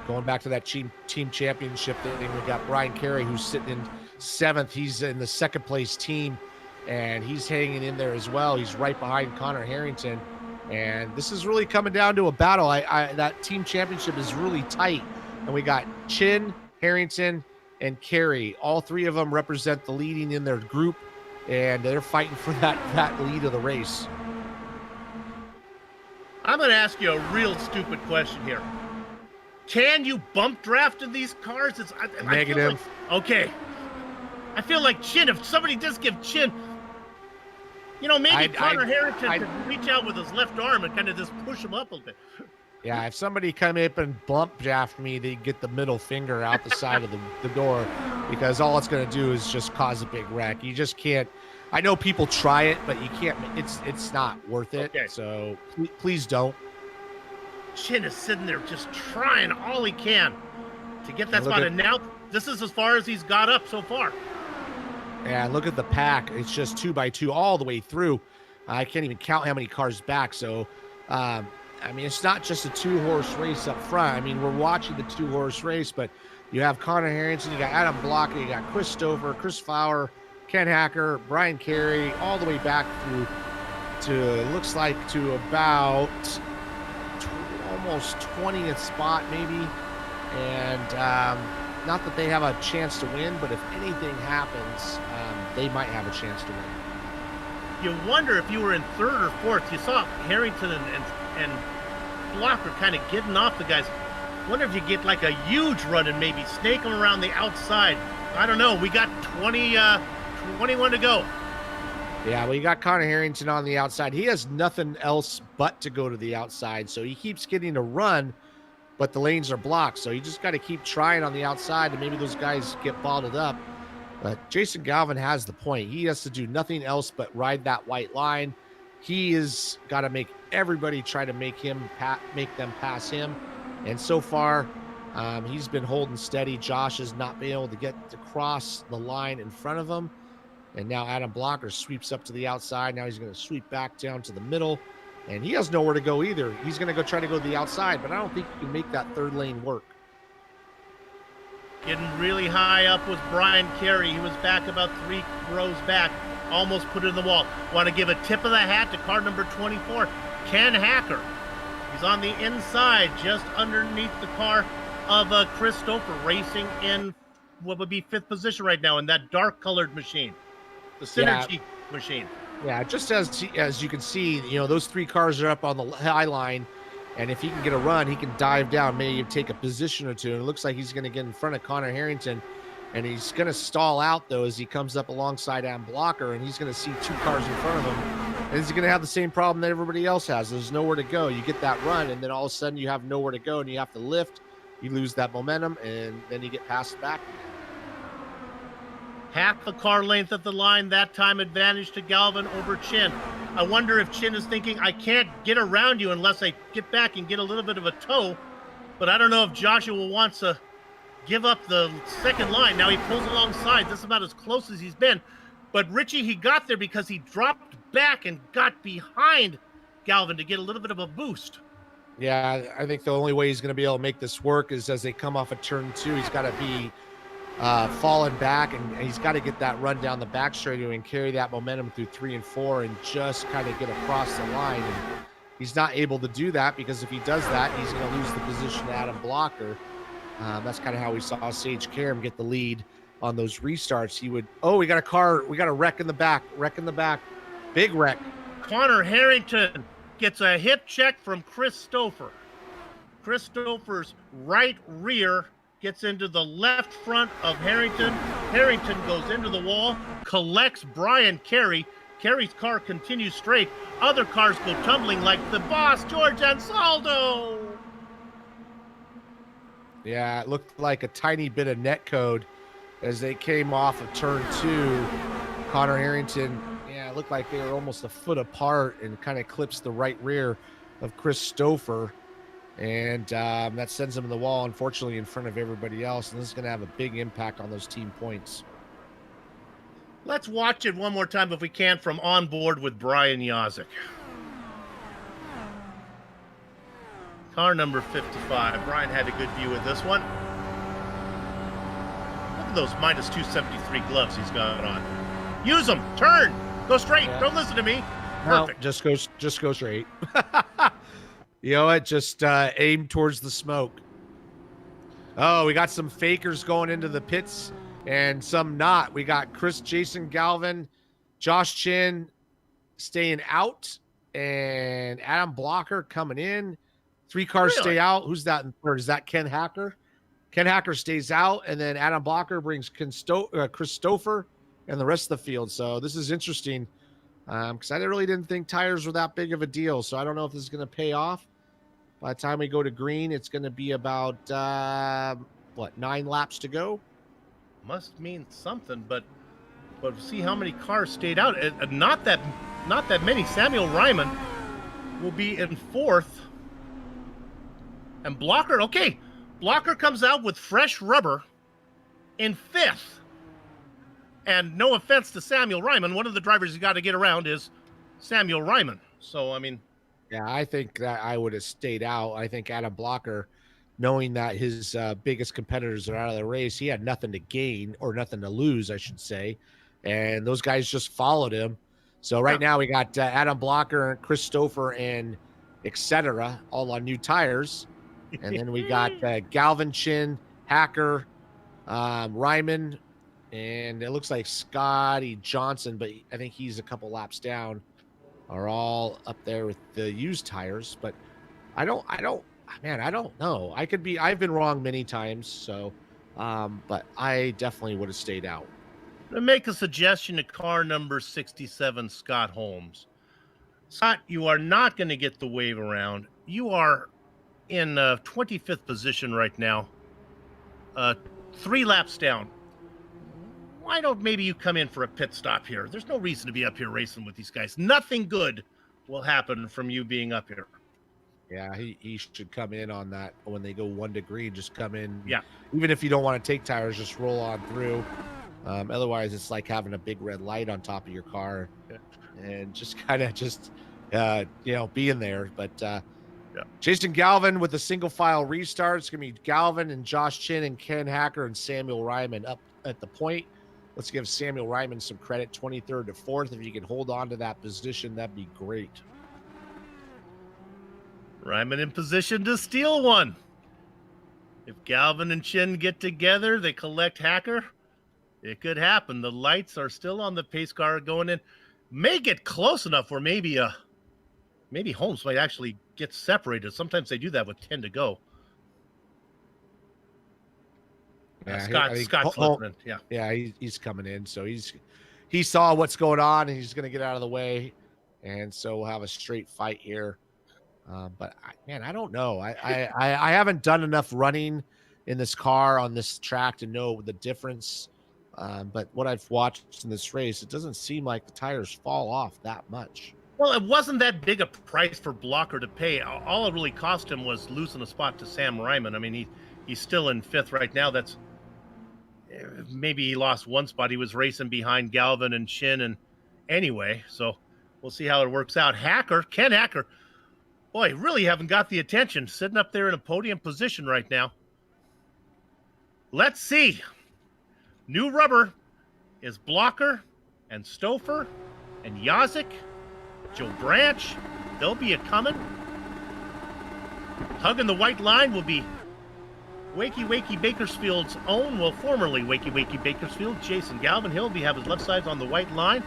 Going back to that team championship thing, we got Brian Carey, who's sitting in 7th. He's in the second place team, and he's hanging in there as well. He's right behind Connor Harrington, and this is really coming down to a battle. That team championship is really tight, and we got Chin, Harrington, and Carey. All 3 of them represent the leading in their group, and they're fighting for that lead of the race. I'm going to ask you a real stupid question here. Can you bump draft in these cars? Negative. Okay. I feel like Chin, if somebody does give Chin, maybe Connor Harrington could reach out with his left arm and kind of just push him up a little bit. Yeah, if somebody come up and bump draft me, they get the middle finger out the side of the door, because all it's going to do is just cause a big wreck. You just can't. I know people try it, but you can't. It's not worth it. Okay. So please don't. Chin is sitting there just trying all he can to get that spot. And now this is as far as he's got up so far. Yeah, look at the pack. It's just 2 by 2 all the way through. I can't even count how many cars back. So, it's not just a 2-horse race up front. We're watching the 2-horse race, but you have Connor Harrington, you got Adam Blocker, you got Chris Stouffer, Chris Fowler, Ken Hacker, Brian Carey, all the way back through to, it looks like, to about almost 20th spot maybe. And not that they have a chance to win, but if anything happens, they might have a chance to win. You wonder if you were in 3rd or 4th. You saw Harrington and Blocker kind of getting off the guys. Wonder if you get like a huge run and maybe snake them around the outside. I don't know. We got 21 to go. Yeah, well, you got Connor Harrington on the outside. He has nothing else but to go to the outside, so he keeps getting a run, but the lanes are blocked. So you just got to keep trying on the outside, and maybe those guys get bottled up. But Jason Galvin has the point. He has to do nothing else but ride that white line. He is got to make everybody try to make them pass him. And so far, he's been holding steady. Josh has not been able to get to cross the line in front of him. And now Adam Blocker sweeps up to the outside. Now he's going to sweep back down to the middle. And he has nowhere to go either. He's going to go try to go to the outside, but I don't think he can make that third lane work. Getting really high up was Brian Carey. He was back about 3 rows back. Almost put it in the wall. Want to give a tip of the hat to car number 24, Ken Hacker. He's on the inside, just underneath the car of Chris Stouffer, racing in what would be 5th position right now in that dark-colored machine. The Synergy machine. Yeah, just as you can see, those 3 cars are up on the high line, and if he can get a run, he can dive down, maybe take a position or two. And it looks like he's going to get in front of Connor Harrington, and he's going to stall out, though, as he comes up alongside Adam Blocker, and he's going to see 2 cars in front of him, and he's going to have the same problem that everybody else has. There's nowhere to go. You get that run, and then all of a sudden you have nowhere to go, and you have to lift. You lose that momentum, and then you get passed back. Half a car length at the line, that time advantage to Galvin over Chin. I wonder if Chin is thinking, I can't get around you unless I get back and get a little bit of a tow. But I don't know if Joshua wants to give up the second line. Now he pulls alongside. This is about as close as he's been. But Richie, he got there because he dropped back and got behind Galvin to get a little bit of a boost. Yeah, I think the only way he's going to be able to make this work is as they come off of turn 2, he's got to be falling back, and he's got to get that run down the back straightaway and carry that momentum through 3 and 4 and just kind of get across the line. And he's not able to do that because if he does that, he's going to lose the position to Adam Blocker. That's kind of how we saw Sage Karam get the lead on those restarts. He would, we got a wreck in the back, big wreck. Connor Harrington gets a hip check from Chris Stouffer. Chris Stouffer's right rear gets into the left front of Harrington. Harrington goes into the wall, collects Brian Carey. Carey's car continues straight. Other cars go tumbling like the boss, George Ansaldo. Yeah, it looked like a tiny bit of net code as they came off of turn 2. Connor Harrington, it looked like they were almost a foot apart and kind of clips the right rear of Chris Stouffer. And that sends him in the wall, unfortunately, in front of everybody else. And this is going to have a big impact on those team points. Let's watch it one more time, if we can, from on board with Brian Yazik. Car number 55. Brian had a good view of this one. Look at those minus 273 gloves he's got on. Use them. Turn. Go straight. Yeah. Don't listen to me. Perfect. No, just go straight. You know what? Just aim towards the smoke. Oh, we got some fakers going into the pits and some not. We got Jason Galvin, Josh Chin staying out, and Adam Blocker coming in. 3 cars stay out. Who's that in third? Is that Ken Hacker? Ken Hacker stays out, and then Adam Blocker brings Chris Stouffer and the rest of the field. So this is interesting because I really didn't think tires were that big of a deal. So I don't know if this is going to pay off. By the time we go to green, it's going to be about, 9 laps to go? Must mean something, but see how many cars stayed out. Not that many. Samuel Ryman will be in 4th. And Blocker comes out with fresh rubber in 5th. And no offense to Samuel Ryman, one of the drivers you got to get around is Samuel Ryman. So, I mean... Yeah, I think that I would have stayed out. I think Adam Blocker, knowing that his biggest competitors are out of the race, he had nothing to gain, or nothing to lose, I should say. And those guys just followed him. So right now we got Adam Blocker, Chris Stouffer, and etc. all on new tires. And then we got Galvin, Chin, Hacker, Ryman, and it looks like Scotty Johnson, but I think he's a couple laps down, are all up there with the used tires. But Man, I don't know. I've been wrong many times. So, but I definitely would have stayed out. To make a suggestion to car number 67, Scott Holmes. Scott, you are not going to get the wave around. You are in 25th position right now, 3 laps down. Why don't maybe you come in for a pit stop here? There's no reason to be up here racing with these guys. Nothing good will happen from you being up here. Yeah, he should come in on that when they go 1 degree. Just come in. Yeah. Even if you don't want to take tires, just roll on through. Otherwise, it's like having a big red light on top of your car, and just kind of be in there. But Jason Galvin with a single file restart. It's gonna be Galvin and Josh Chin and Ken Hacker and Samuel Ryman up at the point. Let's give Samuel Ryman some credit, 23rd to 4th. If you can hold on to that position, that'd be great. Ryman in position to steal one. If Galvin and Chin get together, they collect Hacker. It could happen. The lights are still on the pace car going in. May get close enough where maybe Holmes might actually get separated. Sometimes they do that with 10 to go. Yeah, Scott's listening. Yeah, he's coming in. So he saw what's going on, and he's going to get out of the way, and so we'll have a straight fight here. But I don't know. I haven't done enough running in this car on this track to know the difference. But what I've watched in this race, it doesn't seem like the tires fall off that much. Well, it wasn't that big a price for Blocker to pay. All it really cost him was losing a spot to Sam Ryman. I mean, he's still in 5th right now. That's maybe he lost 1 spot. He was racing behind Galvin and Chin, and anyway, so we'll see how it works out. Ken Hacker, boy, really haven't got the attention, sitting up there in a podium position right now. Let's see. New rubber is Blocker and Stouffer and Yazik, Joe Branch. They'll be a-coming. Hugging the white line will be Wakey Bakersfield's own, well, formerly Wakey Bakersfield, Jason Galvin. He'll have his left sides on the white line.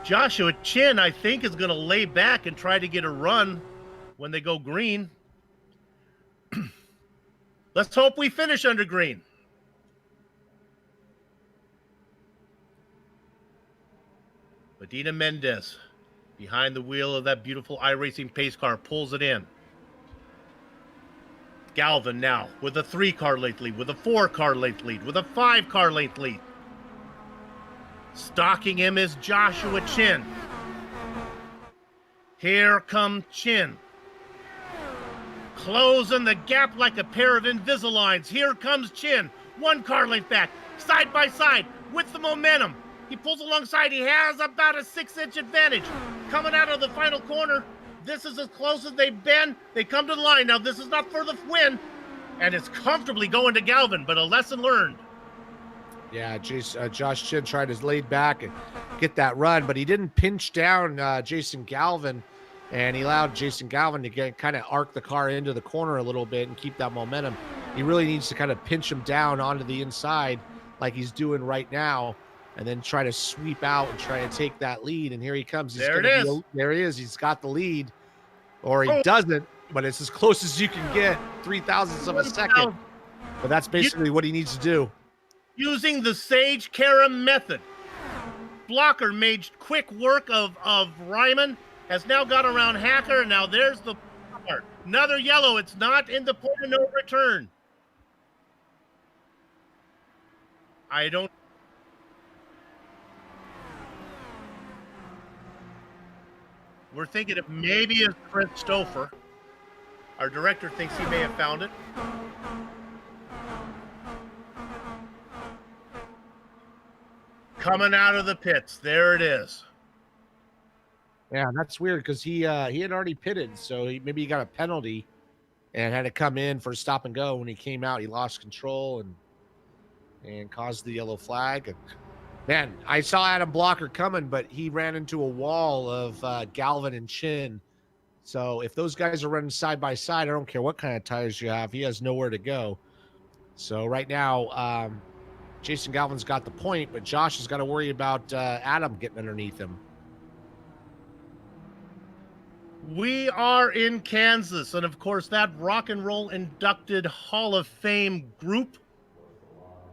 Joshua Chin, I think, is going to lay back and try to get a run when they go green. Let's hope we finish under green. Medina Mendez, behind the wheel of that beautiful iRacing pace car, pulls it in. Galvin now with a 3-car length lead, with a 4-car length lead, with a 5-car length lead. Stalking him is Joshua Chin. Here comes Chin. Closing the gap like a pair of Invisaligns. Here comes Chin. 1-car length back, side by side, with the momentum. He pulls alongside. He has about a 6-inch advantage. Coming out of the final corner. This is as close as they've been. They come to the line. Now, this is not for the win. And it's comfortably going to Galvin, but a lesson learned. Yeah, Josh Chin tried to lay back and get that run, but he didn't pinch down Jason Galvin, and he allowed Jason Galvin to kind of arc the car into the corner a little bit and keep that momentum. He really needs to kind of pinch him down onto the inside like he's doing right now, and then try to sweep out and try to take that lead. And here he comes. There it is. There he is. He's got the lead, or he doesn't, but it's as close as you can get, 0.003 of a second. But that's basically what he needs to do. Using the Sage Karam method. Blocker made quick work of Ryman, has now got around Hacker, and now there's the part. Another yellow. It's not in the point of no return. We're thinking it maybe is Chris Stouffer. Our director thinks he may have found it. Coming out of the pits. There it is. Yeah, that's weird because he had already pitted, so maybe he got a penalty and had to come in for a stop and go. When he came out, he lost control and caused the yellow flag. And man, I saw Adam Blocker coming, but he ran into a wall of Galvin and Chin. So if those guys are running side by side, I don't care what kind of tires you have, he has nowhere to go. So right now, Jason Galvin's got the point, but Josh has got to worry about Adam getting underneath him. We are in Kansas, and of course, that rock and roll inducted Hall of Fame group,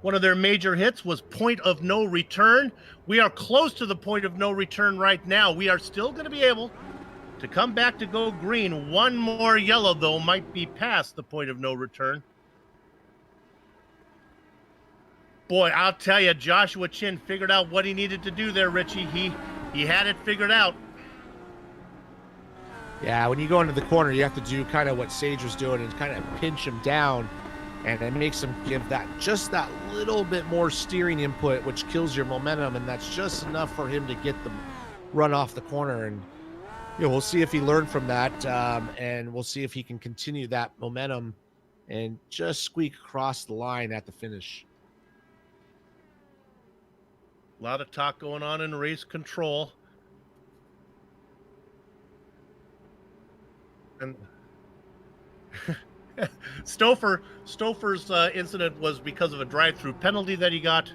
one of their major hits was Point of No Return. We are close to the point of no return right now. We are still going to be able to come back to go green. One more yellow, though, might be past the point of no return. Boy, I'll tell you, Joshua Chin figured out what he needed to do there, Richie. He had it figured out. Yeah, when you go into the corner, you have to do kind of what Sage was doing and kind of pinch him down, and it makes him give that just that little bit more steering input, which kills your momentum, and that's just enough for him to get the run off the corner. And we'll see if he learned from that, and we'll see if he can continue that momentum and just squeak across the line at the finish. A lot of talk going on in race control. And Stouffer's incident was because of a drive-through penalty that he got.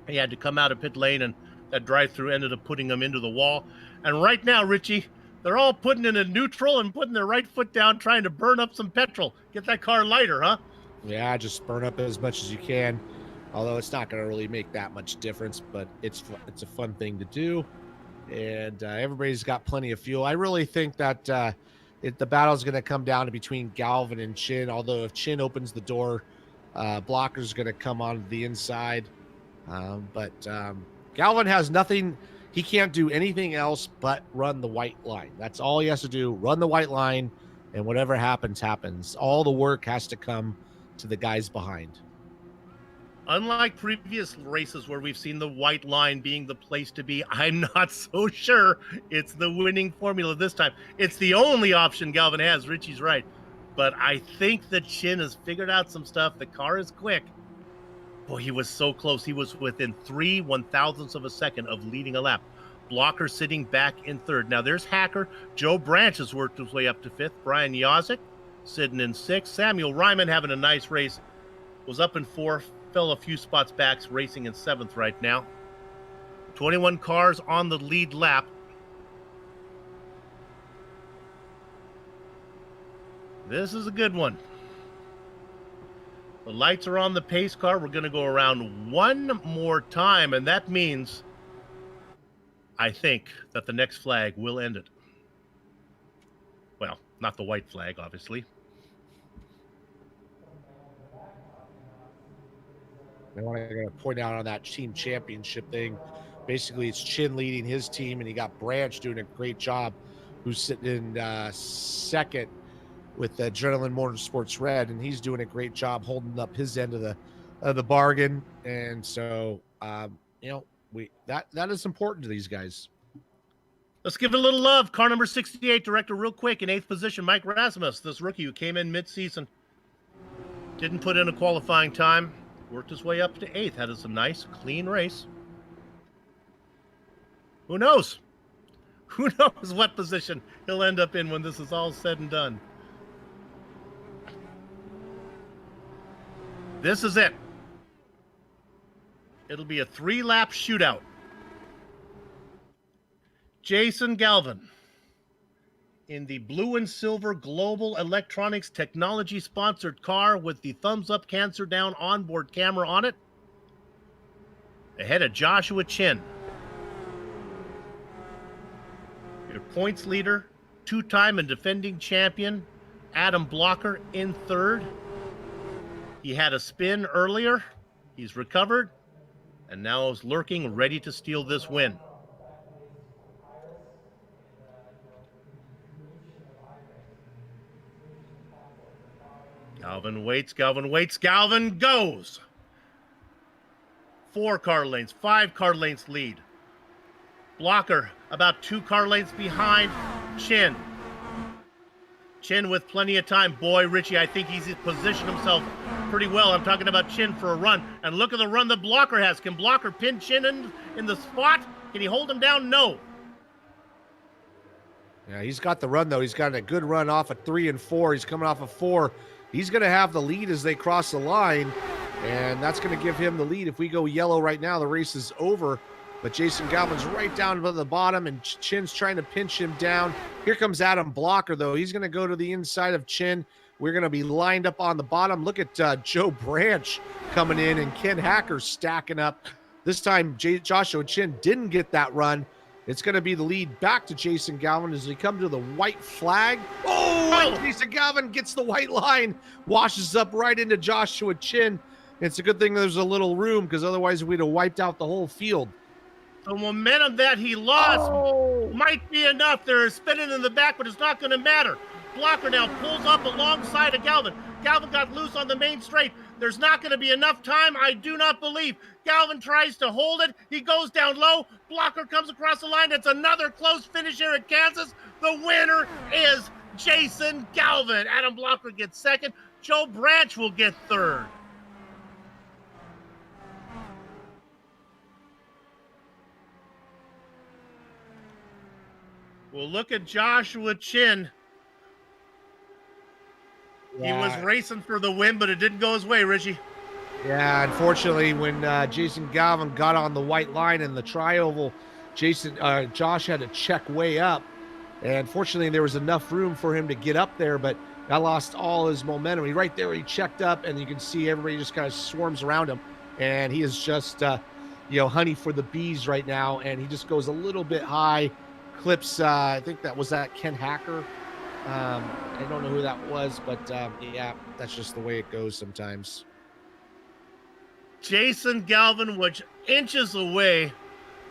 He had to come out of pit lane, and that drive-through ended up putting him into the wall. And right now, Richie, they're all putting in a neutral and putting their right foot down, trying to burn up some petrol. Get that car lighter, huh? Yeah, just burn up as much as you can. Although it's not going to really make that much difference, but it's a fun thing to do. And everybody's got plenty of fuel. I really think that the battle is going to come down to between Galvin and Chin. Although if Chin opens the door, Blocker's going to come on the inside. But Galvin has nothing. He can't do anything else but run the white line. That's all he has to do. Run the white line, and whatever happens, happens. All the work has to come to the guys behind. Unlike previous races where we've seen the white line being the place to be, I'm not so sure it's the winning formula this time. It's the only option Galvin has. Richie's right. But I think that Chin has figured out some stuff. The car is quick. Boy, he was so close. He was within 3/1000ths of a second of leading a lap. Blocker sitting back in third. Now there's Hacker. Joe Branch has worked his way up to fifth. Brian Yazik sitting in sixth. Samuel Ryman having a nice race. Was up in fourth. Fell a few spots back, racing in seventh right now. 21 cars on the lead lap. This is a good one. The lights are on the pace car. We're going to go around one more time, and that means I think that the next flag will end it. Well, not the white flag, obviously. I want to point out on that team championship thing, basically it's Chin leading his team, and you got Branch doing a great job, who's sitting in second with Adrenaline Motorsports Red, and he's doing a great job holding up his end of the bargain. And so, that is important to these guys. Let's give it a little love. Car number 68, director, real quick, in 8th position, Mike Rasmus, this rookie who came in mid-season. Didn't put in a qualifying time. Worked his way up to 8th. Had some nice, clean race. Who knows? Who knows what position he'll end up in when this is all said and done. This is it. It'll be a 3-lap shootout. Jason Galvin in the blue and silver Global Electronics Technology sponsored car with the thumbs up, cancer down onboard camera on it. Ahead of Joshua Chin. Your points leader, 2-time and defending champion, Adam Blocker in third. He had a spin earlier. He's recovered and now is lurking, ready to steal this win. Galvin waits, Galvin goes. 4 car lengths, 5 car lengths lead. Blocker about 2 car lengths behind Chin. Chin with plenty of time. Boy, Richie, I think he's positioned himself pretty well. I'm talking about Chin for a run. And look at the run that Blocker has. Can Blocker pin Chin in the spot? Can he hold him down? No. Yeah, he's got the run, though. He's got a good run off of 3 and 4. He's coming off of 4. He's going to have the lead as they cross the line, and that's going to give him the lead. If we go yellow right now, the race is over. But Jason Galvin's right down to the bottom, and Chin's trying to pinch him down. Here comes Adam Blocker, though. He's going to go to the inside of Chin. We're going to be lined up on the bottom. Look at Joe Branch coming in, and Ken Hacker stacking up. This time, Joshua Chin didn't get that run. It's going to be the lead back to Jason Galvin as we come to the white flag. Oh, and Jason Galvin gets the white line, washes up right into Joshua Chin. It's a good thing there's a little room, because otherwise we'd have wiped out the whole field. The momentum that he lost might be enough. They're spinning in the back, but it's not going to matter. Blocker now pulls up alongside of Galvin. Galvin got loose on the main straight. There's not going to be enough time, I do not believe. Galvin tries to hold it. He goes down low. Blocker comes across the line. It's another close finish here at Kansas. The winner is Jason Galvin. Adam Blocker gets second. Joe Branch will get third. Well, look at Joshua Chin. Yeah. He was racing for the win, but it didn't go his way, Richie. Yeah, unfortunately, when Jason Galvin got on the white line in the tri-oval, Josh had to check way up. And fortunately, there was enough room for him to get up there, but I lost all his momentum. Right there, he checked up, and you can see everybody just kind of swarms around him. And he is just, honey for the bees right now. And he just goes a little bit high, clips, I think that was Ken Hacker. I don't know who that was, but yeah, that's just the way it goes sometimes. Jason Galvin was inches away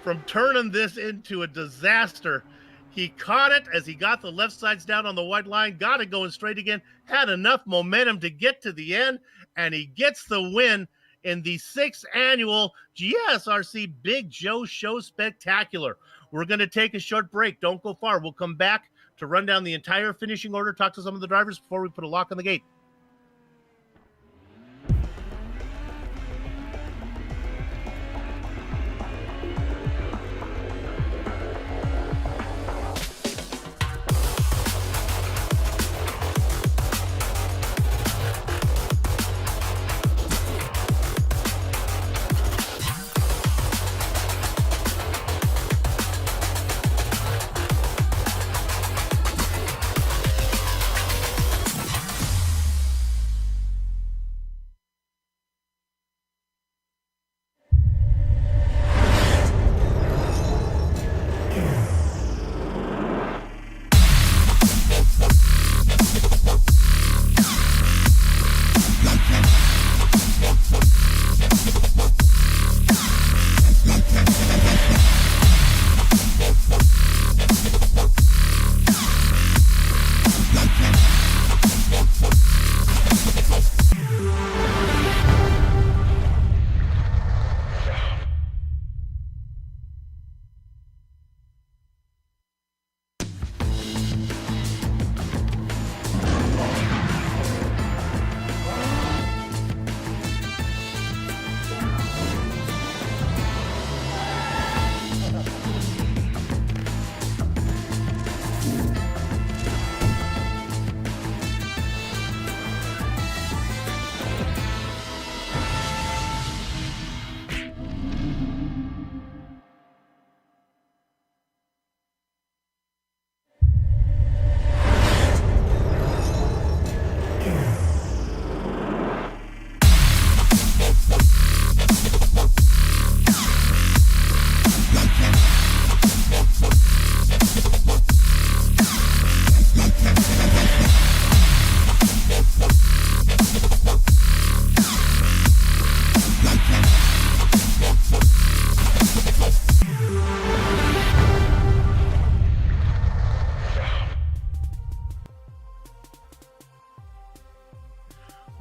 from turning this into a disaster. He caught it as he got the left sides down on the white line, got it going straight again, had enough momentum to get to the end, and he gets the win in the 6th annual GSRC Big Joe Show Spectacular. We're going to take a short break. Don't go far. We'll come back to run down the entire finishing order, talk to some of the drivers before we put a lock on the gate.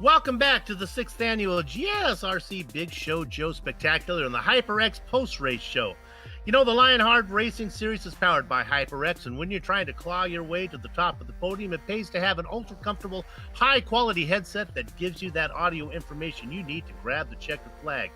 Welcome back to the 6th annual GSRC Big Show Joe Spectacular and the HyperX post-race show. You know, the Lionheart Racing Series is powered by HyperX, and when you're trying to claw your way to the top of the podium, it pays to have an ultra-comfortable, high-quality headset that gives you that audio information you need to grab the checkered flag.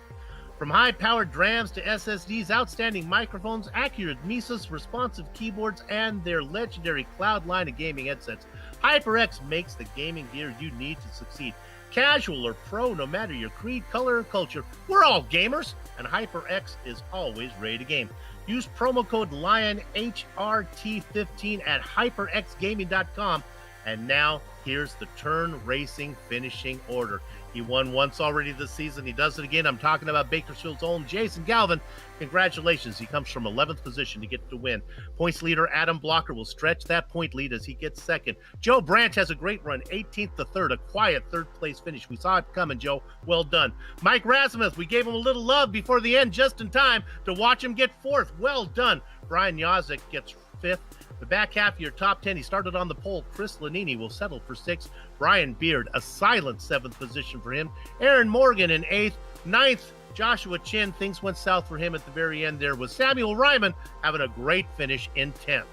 From high-powered drams to SSDs, outstanding microphones, accurate Mises responsive keyboards, and their legendary cloud line of gaming headsets, HyperX makes the gaming gear you need to succeed. Casual or pro, no matter your creed, color, or culture, we're all gamers, and HyperX is always ready to game. Use promo code LionHRT15 at hyperxgaming.com. And now, here's the turn racing finishing order. He won once already this season. He does it again. I'm talking about Bakersfield's own Jason Galvin. Congratulations. He comes from 11th position to get the win. Points leader Adam Blocker will stretch that point lead as he gets second. Joe Branch has a great run, 18th to third, a quiet third-place finish. We saw it coming, Joe. Well done. Mike Rasmussen, we gave him a little love before the end just in time to watch him get fourth. Well done. Brian Yazik gets fifth. The back half of your top 10, he started on the pole. Chris Lanini will settle for sixth. Brian Beard, a silent seventh position for him. Aaron Morgan in eighth. Ninth, Joshua Chin. Things went south for him at the very end there, with Samuel Ryman having a great finish in 10th.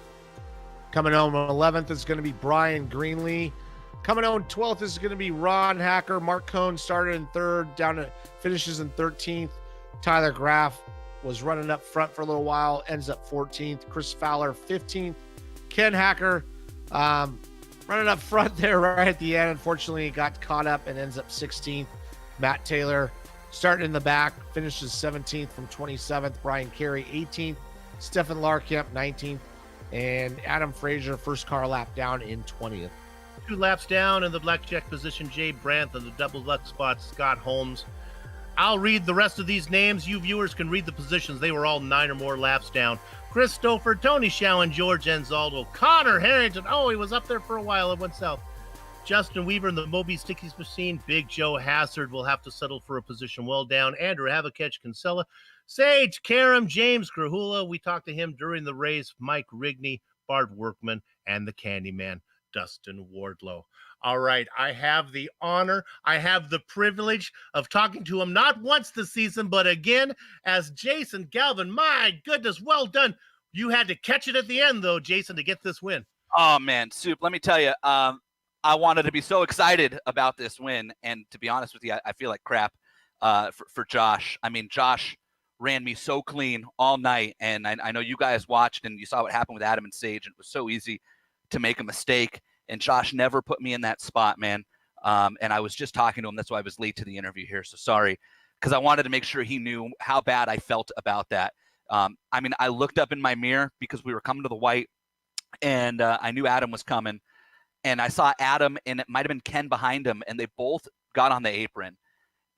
Coming home 11th is going to be Brian Greenlee. Coming home 12th is going to be Ron Hacker. Mark Cohn started in third, finishes in 13th. Tyler Graff was running up front for a little while, ends up 14th. Chris Fowler, 15th. Ken Hacker running up front there right at the end. Unfortunately, got caught up and ends up 16th. Matt Taylor starting in the back, finishes 17th from 27th. Brian Carey, 18th. Stefan Larkamp, 19th. And Adam Frazier, first car lap down in 20th. 2 laps down in the blackjack position, Jay Brandt. On the double luck spot, Scott Holmes. I'll read the rest of these names. You viewers can read the positions. They were all 9 or more laps down. Christopher, Tony Shaw, and George Enzaldo. Connor Harrington. Oh, he was up there for a while. It went south. Justin Weaver in the Moby Stickies machine. Big Joe Hassard will have to settle for a position well down. Andrew Havakech Kinsella. Sage Karam, James Grahula. We talked to him during the race. Mike Rigney, Bart Workman, and the Candyman, Dustin Wardlow. All right, I have the honor, I have the privilege of talking to him not once this season, but again as Jason Galvin. My goodness, well done. You had to catch it at the end, though, Jason, to get this win. Oh, man, Soup, let me tell you, I wanted to be so excited about this win, and to be honest with you, I feel like crap for Josh. I mean, Josh ran me so clean all night, and I know you guys watched and you saw what happened with Adam and Sage, and it was so easy to make a mistake. And Josh never put me in that spot, man. And I was just talking to him. That's why I was late to the interview here. So sorry, because I wanted to make sure he knew how bad I felt about that. I mean, I looked up in my mirror because we were coming to the white, and I knew Adam was coming. And I saw Adam, and it might have been Ken behind him, and they both got on the apron.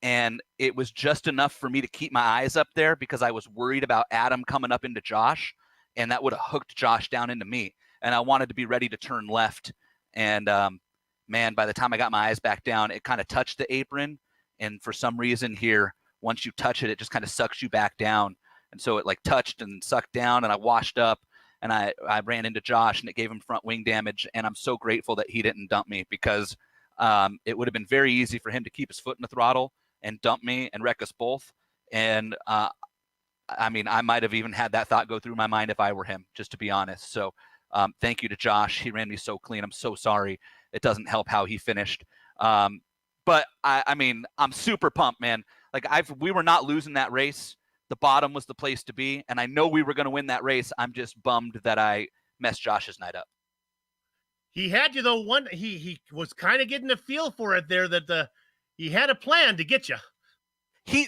And it was just enough for me to keep my eyes up there because I was worried about Adam coming up into Josh, and that would have hooked Josh down into me. And I wanted to be ready to turn left. And, man, by the time I got my eyes back down, it kind of touched the apron. And for some reason here, once you touch it, it just kind of sucks you back down. And so it like touched and sucked down, and I washed up, and I ran into Josh, and it gave him front wing damage. And I'm so grateful that he didn't dump me because it would have been very easy for him to keep his foot in the throttle and dump me and wreck us both. And, I mean, I might have even had that thought go through my mind if I were him, just to be honest. So thank you to Josh. He ran me so clean. I'm so sorry. It doesn't help how he finished. But I mean, I'm super pumped, man. Like we were not losing that race. The bottom was the place to be. And I know we were going to win that race. I'm just bummed that I messed Josh's night up. He had you, though. He was kind of getting a feel for it there that he had a plan to get you.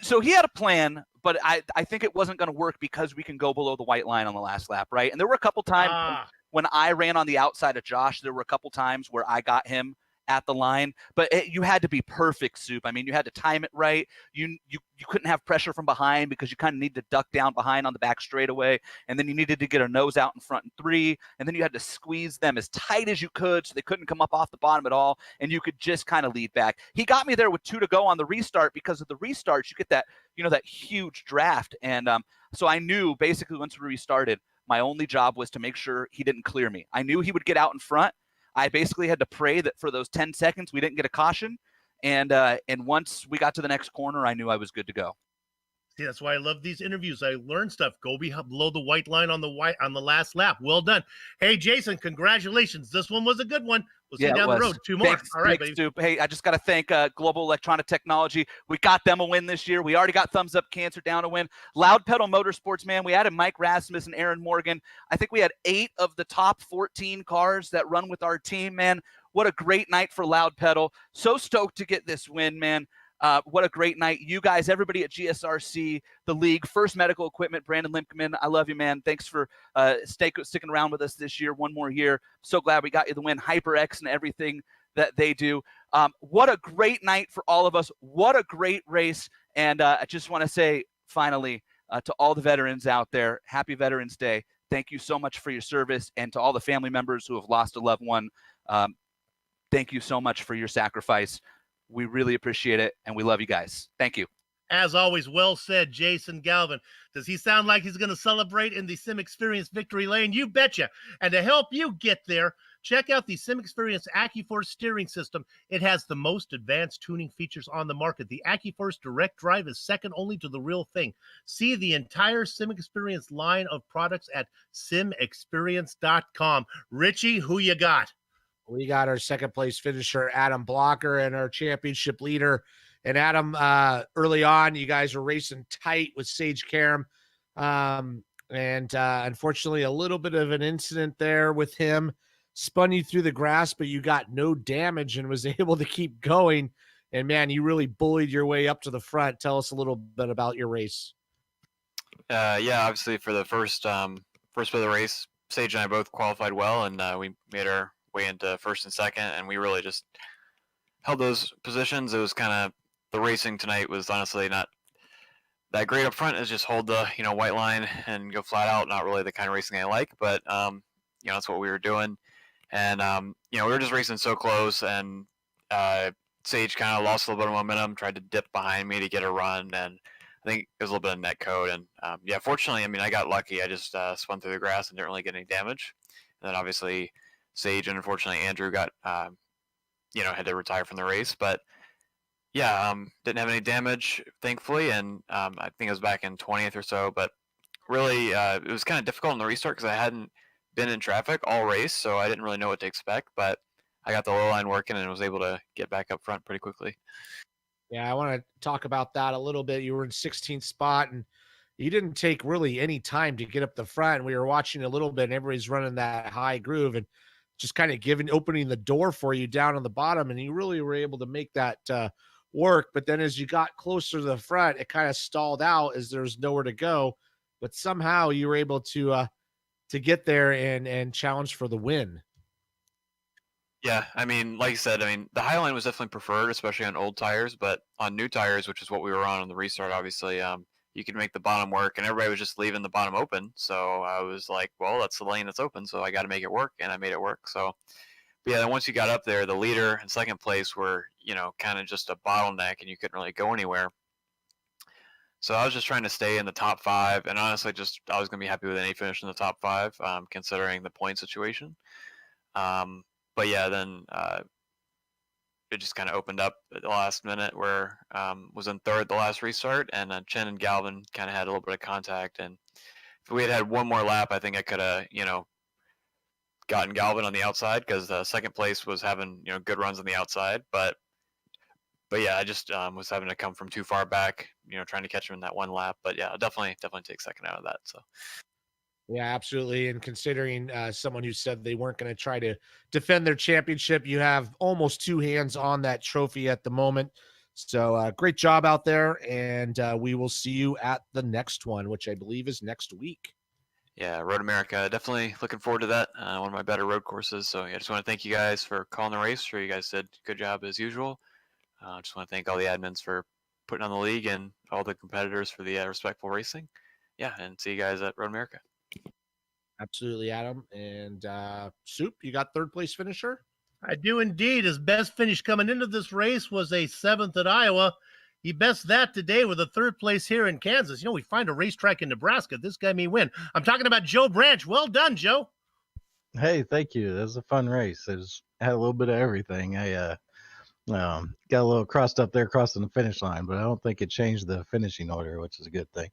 So he had a plan, but I think it wasn't going to work because we can go below the white line on the last lap, right? And there were a couple times when I ran on the outside of Josh, there were a couple times where I got him at the line, but you had to be perfect, Soup. I mean, you had to time it right. You couldn't have pressure from behind because you kind of need to duck down behind on the back straightaway, and then you needed to get a nose out in front in 3, and then you had to squeeze them as tight as you could so they couldn't come up off the bottom at all, and you could just kind of lead back. He got me there with 2 to go on the restart because of the restarts. You get that, that huge draft, and so I knew basically once we restarted, my only job was to make sure he didn't clear me. I knew he would get out in front. I basically had to pray that for those 10 seconds we didn't get a caution, and once we got to the next corner, I knew I was good to go. See, that's why I love these interviews. I learn stuff. Go below the white line on the last lap. Well done. Hey, Jason, congratulations. This one was a good one. We'll see you down the road. 2 more. Thanks, All right, thanks, baby. Stoop. Hey, I just got to thank Global Electronic Technology. We got them a win this year. We already got Thumbs Up Cancer down a win. Loud Pedal Motorsports, man. We added Mike Rasmus and Aaron Morgan. I think we had 8 of the top 14 cars that run with our team, man. What a great night for Loud Pedal. So stoked to get this win, man. What a great night. You guys, everybody at GSRC, the league, First Medical Equipment, Brandon Limpman, I love you, man. Thanks for sticking around with us this year, one more year. So glad we got you the win. HyperX and everything that they do. What a great night for all of us. What a great race. And I just want to say, finally, to all the veterans out there, happy Veterans Day. Thank you so much for your service. And to all the family members who have lost a loved one, thank you so much for your sacrifice. We really appreciate it, and we love you guys. Thank you. As always, well said, Jason Galvin. Does he sound like he's going to celebrate in the Sim Experience victory lane? You betcha. And to help you get there, check out the Sim Experience AccuForce steering system. It has the most advanced tuning features on the market. The AccuForce Direct Drive is second only to the real thing. See the entire Sim Experience line of products at simexperience.com. Richie, who you got? We got our second place finisher, Adam Blocker, and our championship leader. And Adam, early on, you guys were racing tight with Sage Karam. Unfortunately, a little bit of an incident there with him. Spun you through the grass, but you got no damage and was able to keep going. And, man, you really bullied your way up to the front. Tell us a little bit about your race. Yeah, obviously for the first bit of the race, Sage and I both qualified well, and we made our way into first and second, and we really just held those positions. It was kind of, the racing tonight was honestly not that great up front. Is just hold the white line and go flat out. Not really the kind of racing I like, but that's what we were doing. And we were just racing so close, and Sage kind of lost a little bit of momentum, tried to dip behind me to get a run, and I think it was a little bit of net code. And fortunately, I got lucky. I just spun through the grass and didn't really get any damage. And then obviously Sage and unfortunately Andrew got had to retire from the race, but didn't have any damage, thankfully, and I think it was back in 20th or so, but really it was kind of difficult in the restart because I hadn't been in traffic all race, so I didn't really know what to expect, but I got the low line working and was able to get back up front pretty quickly. Yeah, I want to talk about that a little bit. You were in 16th spot, and you didn't take really any time to get up the front. We were watching a little bit, and everybody's running that high groove and just kind of opening the door for you down on the bottom, and you really were able to make that work. But then as you got closer to the front, it kind of stalled out as there was nowhere to go. But somehow you were able to get there and challenge for the win. Yeah, like you said, the high line was definitely preferred, especially on old tires, but on new tires, which is what we were on the restart, obviously, you could make the bottom work, and everybody was just leaving the bottom open. So I was like, well, that's the lane that's open, so I got to make it work, and I made it work. So, but yeah, then once you got up there, the leader and second place were, kind of just a bottleneck, and you couldn't really go anywhere. So I was just trying to stay in the top 5, and honestly, I was going to be happy with any finish in the top 5, considering the point situation. But yeah, then it just kind of opened up at the last minute where was in third the last restart, and Chen and Galvin kind of had a little bit of contact. And if we had one more lap, I think I could have, gotten Galvin on the outside because second place was having, good runs on the outside. But yeah, I just was having to come from too far back, trying to catch him in that one lap. But yeah, I'll definitely take second out of that. So. Yeah, absolutely. And considering someone who said they weren't going to try to defend their championship, you have almost 2 hands on that trophy at the moment. So great job out there. And we will see you at the next one, which I believe is next week. Yeah, Road America. Definitely looking forward to that. One of my better road courses. So I just want to thank you guys for calling the race. Sure, you guys did a good job as usual. I just want to thank all the admins for putting on the league and all the competitors for the respectful racing. Yeah, and see you guys at Road America. Absolutely, Adam. And Soup, you got third place finisher? I do indeed. His best finish coming into this race was a 7th at Iowa. He best that today with a 3rd place here in Kansas. We find a racetrack in Nebraska. This guy may win. I'm talking about Joe Branch. Well done, Joe. Hey, thank you. That was a fun race. It had a little bit of everything. I Got a little crossed up there crossing the finish line, but I don't think it changed the finishing order, which is a good thing.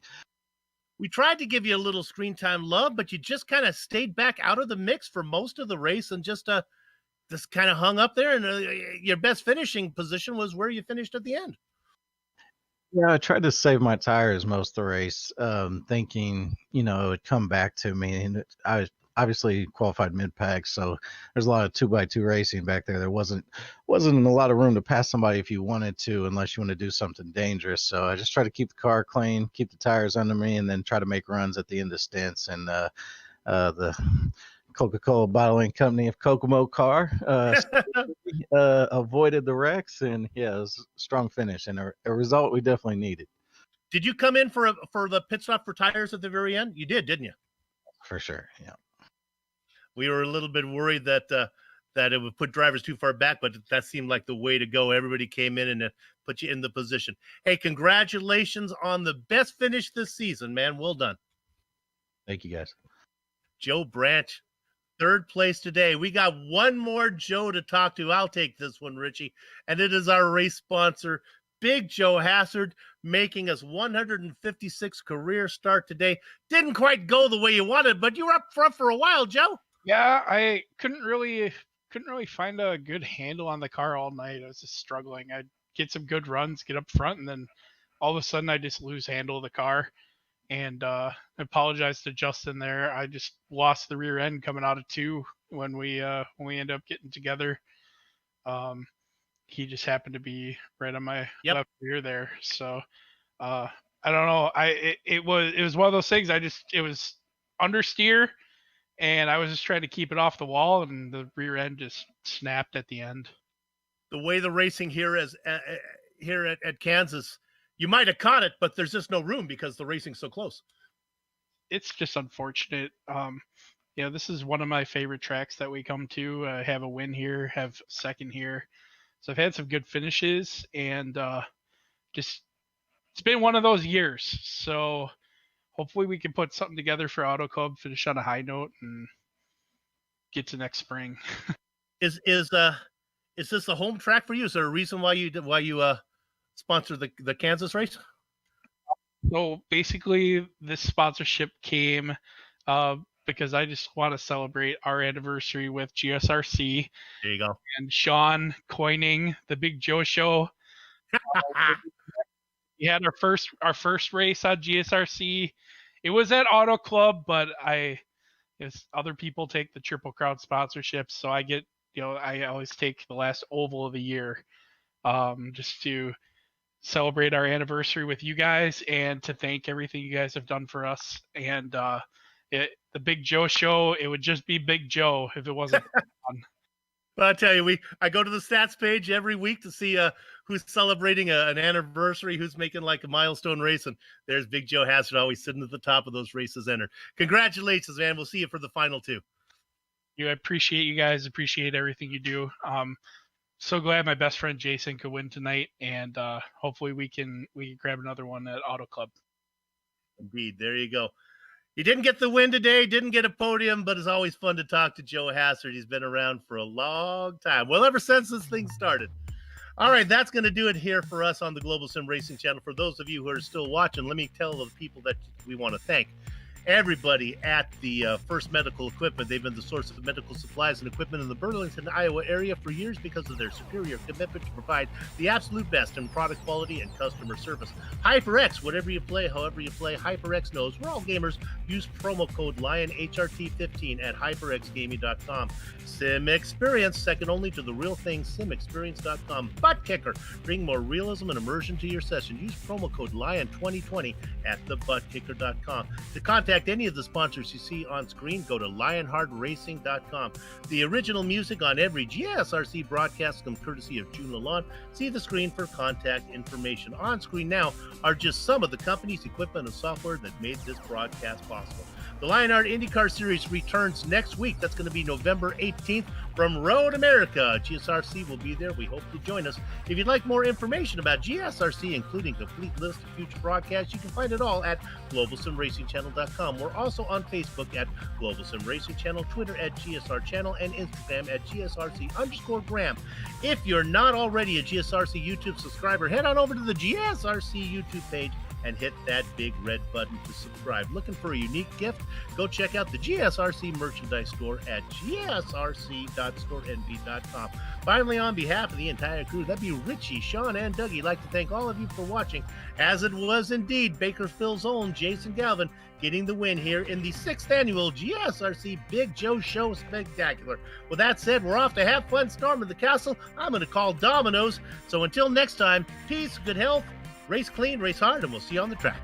We tried to give you a little screen time love, but you just kind of stayed back out of the mix for most of the race and just kind of hung up there. And your best finishing position was where you finished at the end. Yeah, I tried to save my tires most of the race, thinking, it would come back to me. And I was obviously qualified mid-pack, so there's a lot of 2x2 racing back there. There wasn't a lot of room to pass somebody if you wanted to, unless you want to do something dangerous. So I just try to keep the car clean, keep the tires under me, and then try to make runs at the end of stints. And the Coca-Cola bottling company of Kokomo car avoided the wrecks, and yeah, it was a strong finish and a result we definitely needed. Did you come in for the pit stop for tires at the very end? You did, didn't you? For sure, yeah. We were a little bit worried that it would put drivers too far back, but that seemed like the way to go. Everybody came in and put you in the position. Hey, congratulations on the best finish this season, man. Well done. Thank you, guys. Joe Branch, third place today. We got one more Joe to talk to. I'll take this one, Richie. And it is our race sponsor, Big Joe Hassard, making us 156 career start today. Didn't quite go the way you wanted, but you were up front for a while, Joe. Yeah, I couldn't really find a good handle on the car all night. I was just struggling. I'd get some good runs, get up front, and then all of a sudden I just lose handle of the car. And I apologize to Justin there. I just lost the rear end coming out of 2 when we ended up getting together. He just happened to be right on my left rear there. So I don't know. It was one of those things. It was understeer, and I was just trying to keep it off the wall, and the rear end just snapped at the end. The way the racing here is here at Kansas, you might have caught it, but there's just no room because the racing's so close. It's just unfortunate. This is one of my favorite tracks that we come to. Have a win here, have second here. So I've had some good finishes, and it's been one of those years. So hopefully we can put something together for Auto Club, finish on a high note, and get to next spring. Is this a home track for you? Is there a reason why you sponsor the Kansas race? So basically, this sponsorship came because I just want to celebrate our anniversary with GSRC. There you go. And Sean coining the Big Joe Show. We had our first race on GSRC. It was at Auto Club, but other people take the Triple Crown sponsorship, so I get, I always take the last oval of the year, just to celebrate our anniversary with you guys and to thank everything you guys have done for us. And the Big Joe Show, it would just be Big Joe if it wasn't fun. Well, I tell you, I go to the stats page every week to see who's celebrating an anniversary, who's making like a milestone race, and there's Big Joe Hassard always sitting at the top of those races. Congratulations, man. We'll see you for the final 2. I appreciate you guys. Appreciate everything you do. So glad my best friend Jason could win tonight, and hopefully we can grab another one at Auto Club. Indeed. There you go. You didn't get the win today, didn't get a podium, but it's always fun to talk to Joe Hassard. He's been around for a long time. Well, ever since this thing started. All right, that's going to do it here for us on the Global Sim Racing Channel. For those of you who are still watching, let me tell the people that we want to thank. Everybody at the First Medical Equipment. They've been the source of medical supplies and equipment in the Burlington, Iowa area for years because of their superior commitment to provide the absolute best in product quality and customer service. HyperX, whatever you play, however you play, HyperX knows. We're all gamers. Use promo code LionHRT15 at hyperxgaming.com. Sim Experience, second only to the real thing, simexperience.com. Butt Kicker, bring more realism and immersion to your session. Use promo code LION2020 at thebuttkicker.com. To contact any of the sponsors you see on screen, go to lionheartracing.com. The original music on every GSRC broadcast comes courtesy of June Lalonde. See the screen for contact information. On screen now are just some of the companies, equipment, and software that made this broadcast possible. The Lionheart IndyCar Series returns next week. That's going to be November 18th from Road America. GSRC will be there. We hope you join us. If you'd like more information about GSRC, including complete list of future broadcasts, you can find it all at globalsimracingchannel.com. GSRCchannel.com. We're also on Facebook at Global SimRacing Channel, Twitter at GSR Channel, and Instagram at GSRC_Graham. If you're not already a GSRC YouTube subscriber, head on over to the GSRC YouTube page and hit that big red button to subscribe. Looking for a unique gift? Go check out the GSRC merchandise store at gsrc.storenv.com. Finally, on behalf of the entire crew, that'd be Richie, Sean, and Dougie, I'd like to thank all of you for watching, as it was indeed Bakersfield's own Jason Galvin getting the win here in the 6th annual GSRC Big Joe Show Spectacular. With that said, we're off to have fun storming the castle. I'm going to call dominoes. So until next time, peace, good health, race clean, race hard, and we'll see you on the track.